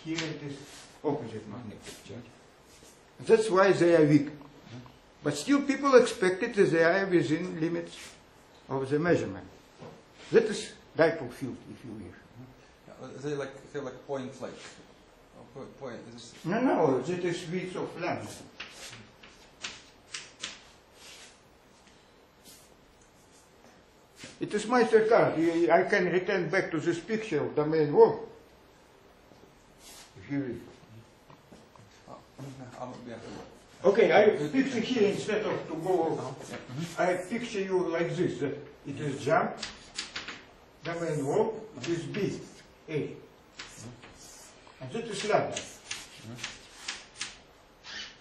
here it is opposite magnetic charge. That's why they are weak. But still people expected that they are within limits of the measurement. That is dipole field, if you wish. They have like point. No, that is width of length. It is my circuit. I can return back to this picture of the main wall, if you wish. Okay, I picture here instead of to go. I picture you like this. That it is jump, the main wall, this B, A. And that is lambda.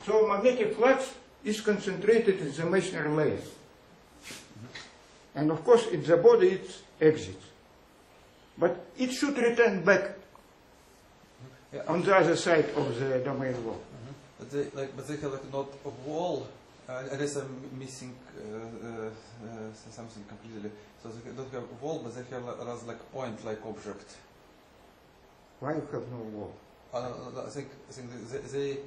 So magnetic flux is concentrated in the masonry layer. And of course in the body it exits. But it should return back on the other side of the domain wall. But they have like not a wall. Unless I'm missing something completely. So they don't have a wall, but they have rather like point-like object. Why you have no wall? I think they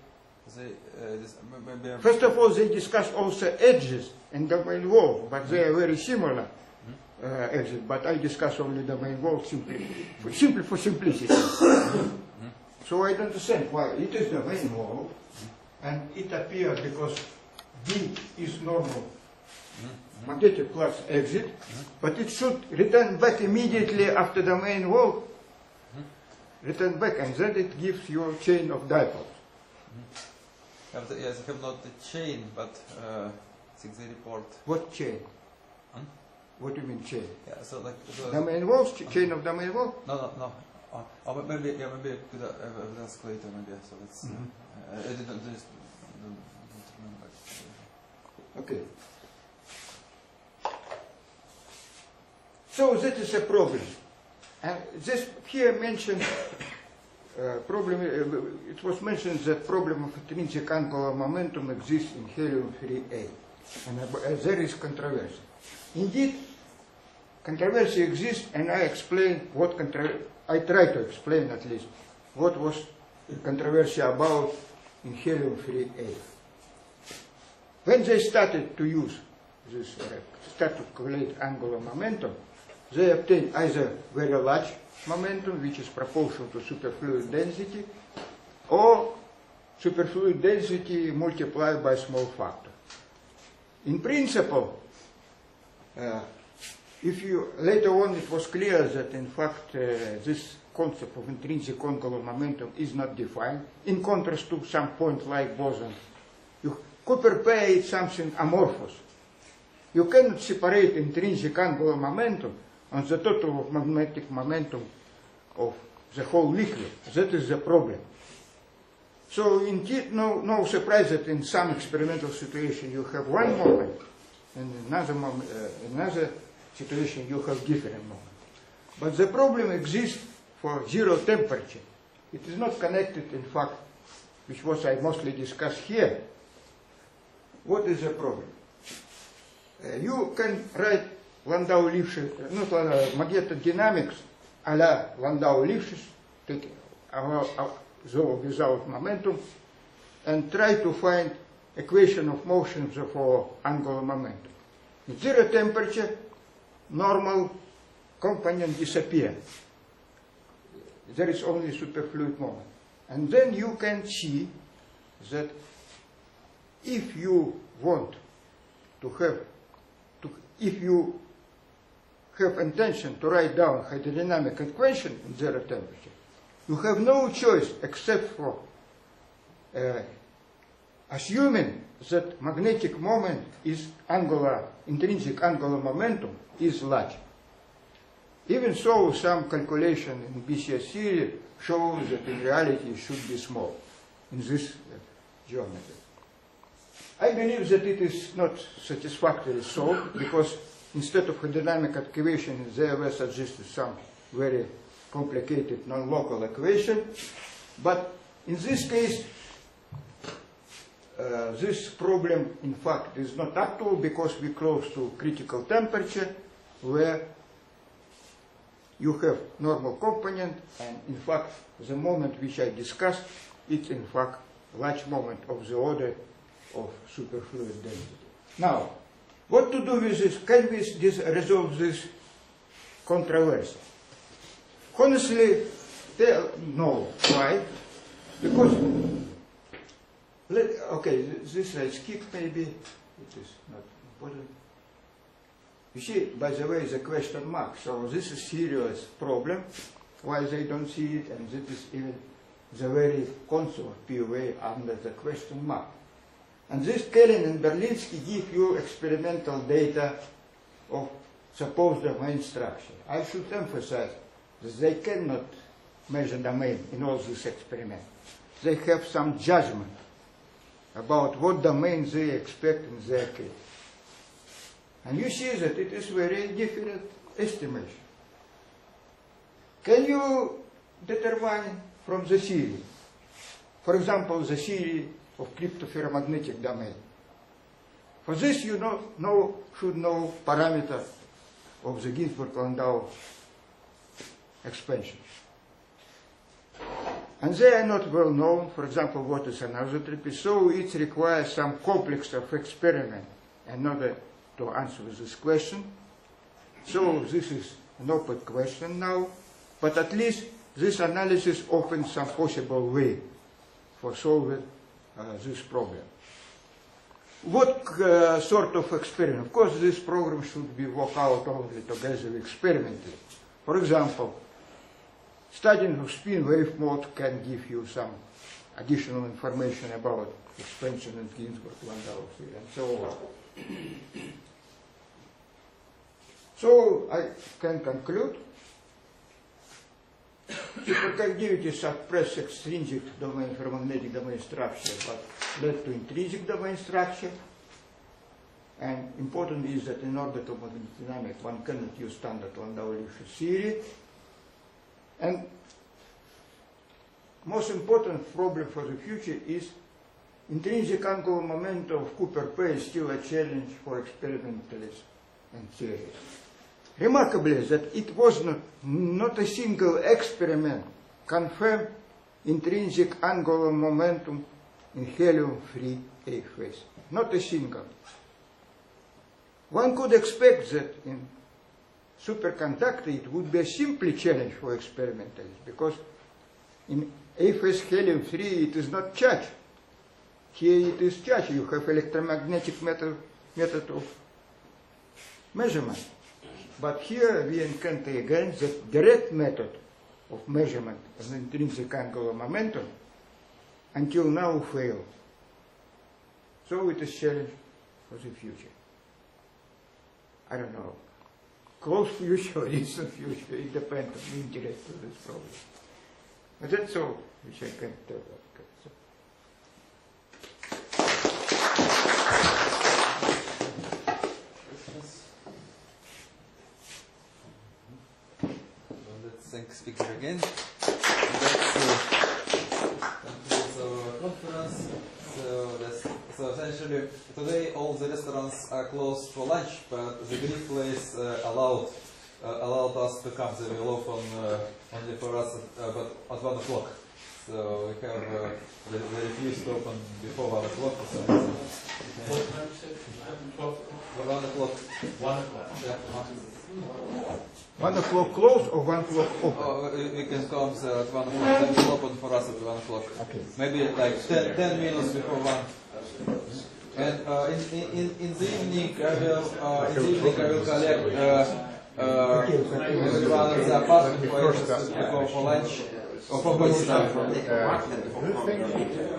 maybe. First of all, they discuss also edges and domain wall, but they are very similar edges. But I discuss only domain wall simply for simplicity. So I don't understand why it is domain wall, and it appears because B is normal magnetic flux exit, but it should return back immediately after the main wall, return back, and then it gives you a chain of dipoles. Yes, I have not the chain, but I think they report. What chain? Hmm? What do you mean chain? Yeah, so like The main wall, chain of the main wall? no. Or maybe maybe could evidence later maybe. So that's I didn't remember. Okay. So that is a problem. And this here mentioned problem. It was mentioned that problem of intrinsic angular momentum exists in helium-3A, and there is controversy. Indeed, controversy exists, and I explain what I try to explain at least what was controversy about in helium-3A. When they started to use this, start to calculate angular momentum, they obtained either very large momentum, which is proportional to superfluid density, or superfluid density multiplied by small factor. In principle, if you later on it was clear that in fact this concept of intrinsic angular momentum is not defined, in contrast to some point-like boson. Cooper pair is something amorphous. You cannot separate intrinsic angular momentum on the total of magnetic momentum of the whole liquid. That is the problem. So indeed, no surprise that in some experimental situation you have one moment, and another situation you have different moment. But the problem exists for zero temperature. It is not connected, in fact, which was I mostly discussed here. What is the problem? You can write Landau-Lifshitz, not magnetodynamics a la Landau-Lifshitz, though without momentum, and try to find equation of motions for angular momentum. At zero temperature, normal component disappear. There is only superfluid moment. And then you can see that if you want to have, if you have intention to write down hydrodynamic equation in zero temperature, you have no choice except for assuming that magnetic moment is angular, intrinsic angular momentum is large. Even so, some calculation in BCS theory shows that in reality it should be small in this geometry. I believe that it is not satisfactorily solved because instead of hydrodynamic equation, there were suggested some very complicated non-local equation. But in this case, this problem, in fact, is not actual because we're close to critical temperature where you have normal component, and in fact, the moment which I discussed, it's in fact large moment of the order of superfluid density. Now, what to do with this? Can we resolve this controversy? Honestly, no. Why? Because, okay, this I skip maybe. It is not important. You see, by the way, the question mark. So this is serious problem. Why they don't see it, and this is even the very concept of POA under the question mark. And this Kellen and Berlinski give you experimental data of supposed domain structure. I should emphasize that they cannot measure domain in all these experiments. They have some judgment about what domain they expect in their case. And you see that it is very different estimation. Can you determine from the theory, for example, the theory of cryptoferromagnetic domain? For this, you should know parameter of the Ginzburg-Landau expansion. And they are not well known. For example, what is anisotropy? So it requires some complex of experiment in order to answer this question. So this is an open question now, but at least this analysis opens some possible way for solving this problem. What sort of experiment? Of course, this program should be worked out only together experimentally. For example, studying of spin wave mode can give you some additional information about expansion in Ginsburg-Landau theory and so on. So I can conclude. Superconductivity suppress extrinsic domain ferromagnetic domain structure, but led to intrinsic domain structure. And important is that in order to magnetic dynamics, one cannot use standard Landau-Lifshitz theory. And most important problem for the future is intrinsic angular momentum of Cooper pay is still a challenge for experimentalists and theorists. Remarkably, that it was not a single experiment confirmed intrinsic angular momentum in helium-3 A phase. Not a single. One could expect that in superconductor it would be a simple challenge for experimentalists, because in A phase helium-3 it is not charged. Here it is charged. You have electromagnetic method of measurement. But here we encounter again the direct method of measurement of the intrinsic angular momentum until now failed. So it is challenge for the future. I don't know. Close future or distant future, it depends on the interest of this problem. But that's all which I can tell about. Thank speaker again. That's concludes our conference. So essentially today all the restaurants are closed for lunch, but the Greek place allowed us to come. They will open only for us, but at 1 o'clock. So we have they refused to open before 1 o'clock. So 1 o'clock. 1 o'clock. Yeah. 1 o'clock closed or 1 o'clock open? Oh, we can come at 1 o'clock. They will open for us at 1 o'clock. Okay. Maybe like 10 minutes before 1. And in the evening, I will collect everyone in the apartment to go for lunch or for dinner.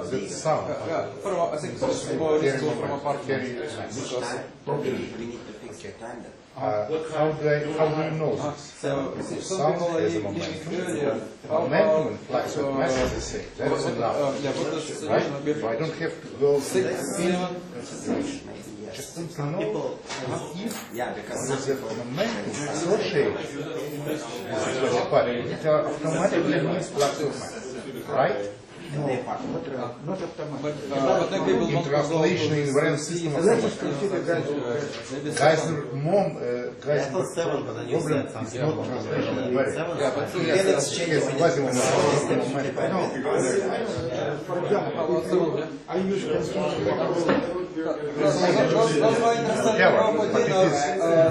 The sound. I think it's more useful from apartment. How do you know this? So some Sound people are has a giving momentum. earlier. Momentum and flux of mass is the same. That is enough. Right? So I don't have to go 6, 7. just think to know if because there is a momentum associated with the body. It automatically means flux of mass. Right? No, not automatic. But then people In want to go translation, to in variant system of Let's just consider guys. Geisler problem is not translation of variant. Yeah, but can exchange Yes, quasi-momentum. For example, I use That's why I understand Yeah, how but it is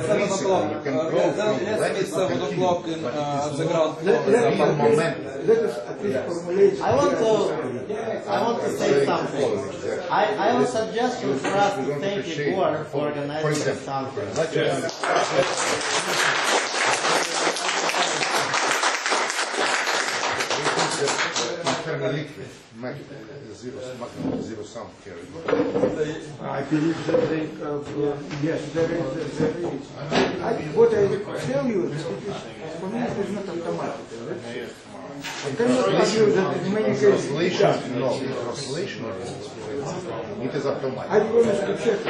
7 o'clock. you can go Let's from meet left 7 to o'clock continue, in but it at is the ground floor. Let us at least formulate. I want to say something. I would suggest you for us to thank the board for organizing this conference. Zero sum here. I believe that they, yes, there is. What I tell you, for me, it is not automatic. I cannot tell you that in many cases. Translation, no, translation, it is automatic. I promise to check.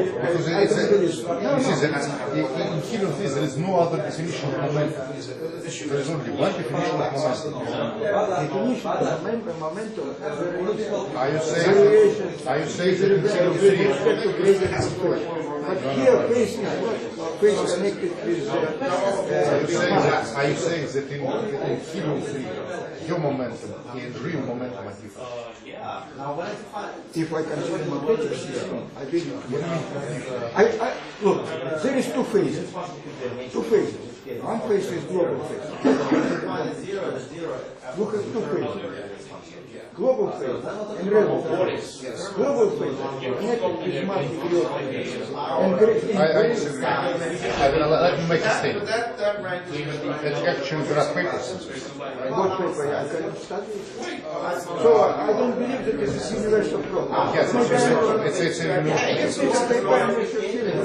Because I don't believe. in helium theory there is no other definition of momentum. There is only one definition of momentum. Definition of momentum. Are you saying that in helium theory? But here, phase is not phase connected with Are you saying that in helium theory, your momentum and real momentum are different? if I consider magnetic system, I didn't. Look, there is two phases. One phase is global phase. Look at two phases. Global phase and regional phase. Global phase connected with multi-grid I disagree. Let me make a statement. It's actually draft papers. What paper? I cannot study it. So I don't believe that this is universal problem. Yes, it's a universal. It's a paper and we should hear it.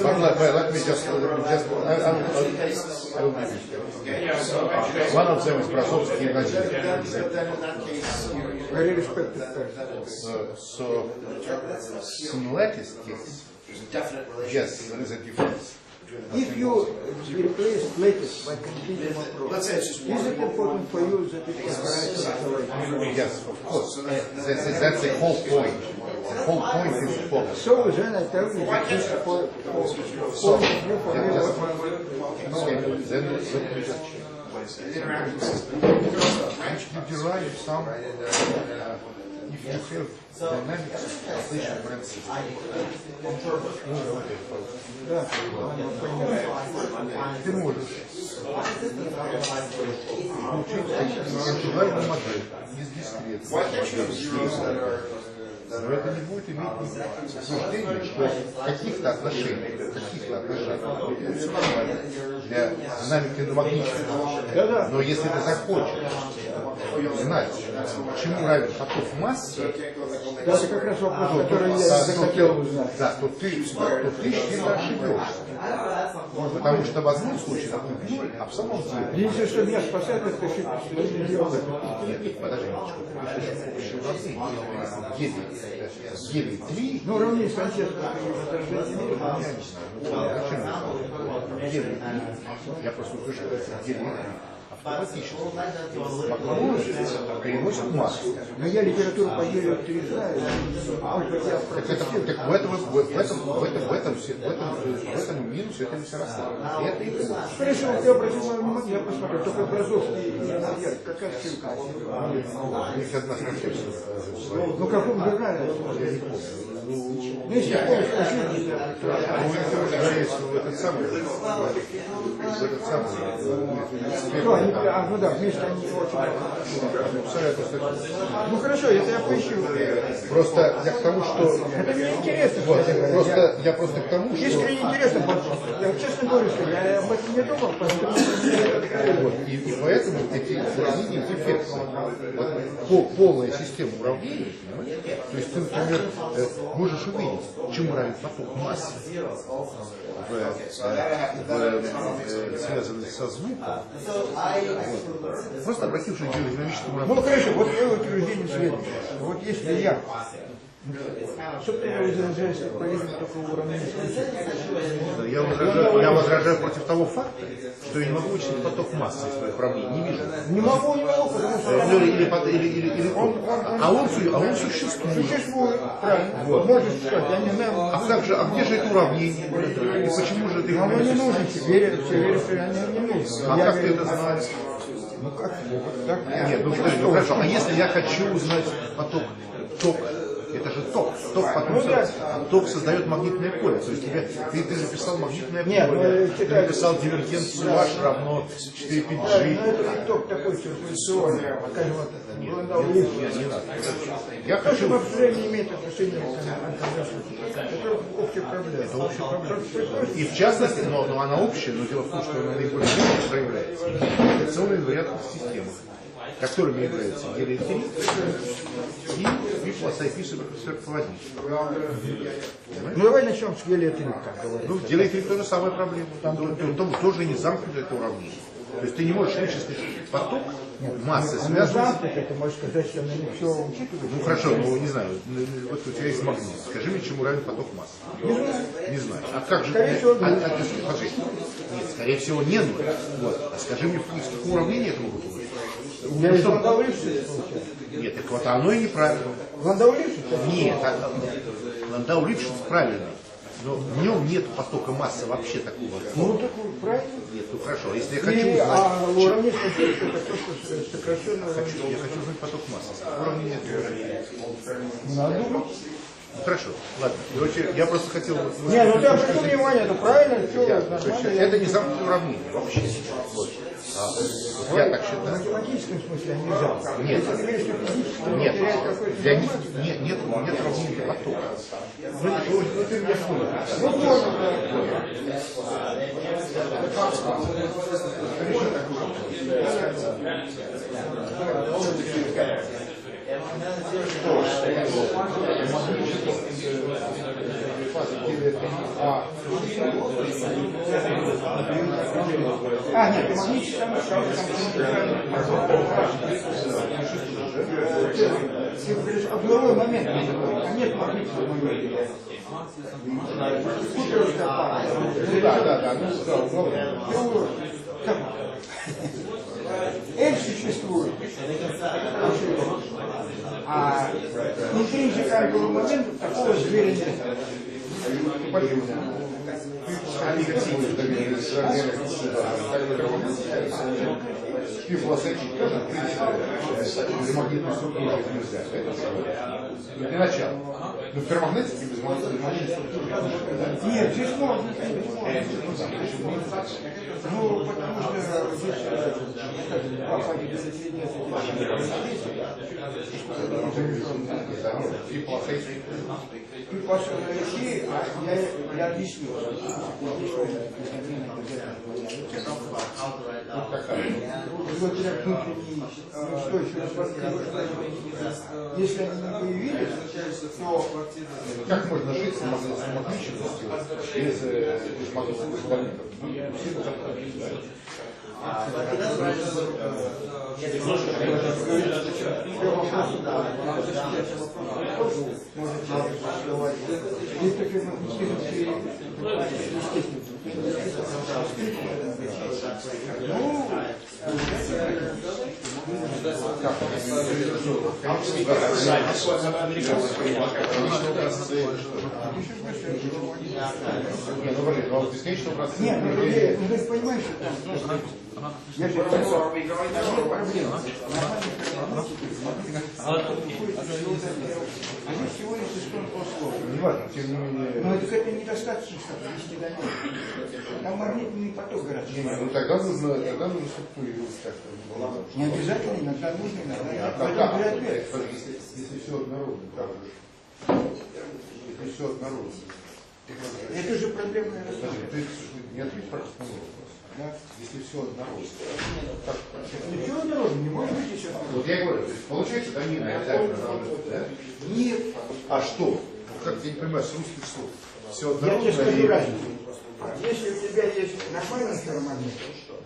But let me just I will give you. One of them is Brasovsky and Nazir. Very respected person. So, similarities, yes. Yes, there is a difference. If you replace lattice by continuum approach, is it important for you that it is right? Yes, of course. That's the whole point. The whole point is the focus. So then I tell you that this for you for me what Then let me just check. You derive some, if you have dynamic station branches. Ты можешь получить антиварную модель из дискретной. Но это не будет иметь суждения, что каких-то отношений все нормально для динамики магнитности. Но если ты захочешь знать, чему равен поток массы, это как раз вопрос, который я захотел узнать. Да, то ты сильно ошибешься. Потому что в одном случае это 0, а в самом деле... Если что меня спасает, это ошибка, что я не делал это. Нет, подожди, ты пишешь общее уравнение. Гелий 3... Ну, уравнение с концертом. Я просто слышу, гелий автоматически переносит массу. Но я литературу по гелию 3 знаю. Так в этом минус это не все расставлено. Это и плюс. Хорошо, я обратил внимание, я посмотрел, только Бразовский и Назир, какая ссылка? Их одна концепция. Ну, каком журнале? Ну, если помнишь, скажи, в этот самый, ну да, вместе они очень... Ну хорошо, это я поищу. Просто я к тому, что... Это мне интересно. Вот, я просто к тому, что... Искренне интересно, я честно говорю, что я об этом не думал, вот, и поэтому эти уравнения дефектны. Вот, полная система уравнений, понимаете? То есть ты, например, можешь увидеть, чему равен поток массы, связанный со звуком. Вот. Просто обратившись к динамическому уравнению. Ну хорошо, вот я утверждение следующее. Вот если я... Собственно, вы возражаете, по-видимому, только уравнение. Я возражаю против того факта, что я не могу вычислить поток массы из своих уравнений. Не вижу. Не могу, потому что... А он существует. Существует, правильно. Вот. Можно сказать, я не знаю. А где же это уравнение? И почему же ты... Оно не нужно, все верят, что оно не нужно. А как ты это знаешь? Ну как? Так? Нет, ну хорошо. А если я хочу узнать поток тока? Это же ток. Ток создает магнитное поле. То есть ты записал магнитное поле, ты написал дивергенцию H равно 4πg. Это ток такой циркуляционный, скажем, Не надо. Я хочу... Это вообще не имеет отношения к это общая проблема. Это общая проблема. И в частности, но она общая, но дело в том, что она наиболее ярко проявляется. Интеграционная инвариантных системах, которыми являются гелий 3 и бипластайфи суперпроводник. Ну давай начнем с гелия 3, как говорят. Ну, гелий 3 тоже самая проблема. Там тоже не замкнуто это уравнение. То есть ты не можешь вычислить поток массы, связанный с... Это можешь сказать, что она не все учитывает. Ну хорошо, ну не знаю, вот у тебя есть магнит. Скажи мне, чему равен поток массы. Не знаю. А как же... Скорее всего, Скажи. Нет, скорее всего, не нуль. Вот. А скажи мне, из какого уравнения это могут быть? Я из Ландау-Липшиц получаю. Нет, так вот оно и неправильно. Ландау-Липшиц? Нет, Ландау-Липшиц правильно. Но в нем нет потока массы вообще такого. Ну, так правильно. Нет, ну хорошо, если я хочу узнать... А уравнение это просто сокращенно... Я хочу узнать поток массы. Уравнение нет. Надо думать. Хорошо, ладно. Короче, я просто хотел... Не, ну ты обрати внимание, это правильно, все нормально. Это не замкнутое уравнение вообще. Вот. Я так В считаю. математическом смысле они замкнуты. Нет. Если ты говоришь, что физически Нет, теряет какой-то для них информацию, нет уравнения потока. вот ты мне понял. Ну, можно, нет, ты магнитический там ты говоришь, обнулой момент, а нет магнитного момента. Да, ну, L существует, а интринзикального момента такого зверя нет. И философии тоже, в принципе, без магнитной структуры нельзя. Это для начала. Но в ферромагнетике без магнитной структуры нельзя. Нет, здесь можно. Ну, потому что здесь И философии. ты пошел на реки, а я объясню. Благодаря внутренней устойчивости, если они не появились, то как можно жить с магничностью без магнитных нет, ну ты понимаешь, что я же говорю, проблема. Они всего лишь исконного слова. Не важно, тем не менее. Но это недостаточно, чтобы вести до него. Там магнитный поток гораздо. Ну тогда нужно структурировать как-то. Не обязательно, иногда нужно, иногда нет. Тогда, Поэтому для ответа. если все однородно, правда? Если все однородно. Это же проблемная Подожди, работа. ты не ответь просто на мой вопрос. Да. Если все однородно. Ничего однородного, не может быть еще Вот однородного. я говорю, то есть получается, да, не обязательно, да? Нет. А что? Вот как я не понимаю, с русских слов. Все Я однородно. тебе скажу и- разницу. Если у тебя есть нормальный ферромагнит,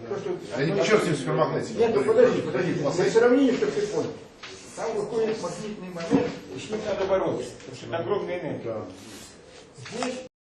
то, что... Да не черт с ним с ферромагнетикой. Нет, ну подожди. Для сравнения, чтобы ты понял. Там выходит магнитный момент, и с ним надо бороться, потому что это огромная энергия. Да. Здесь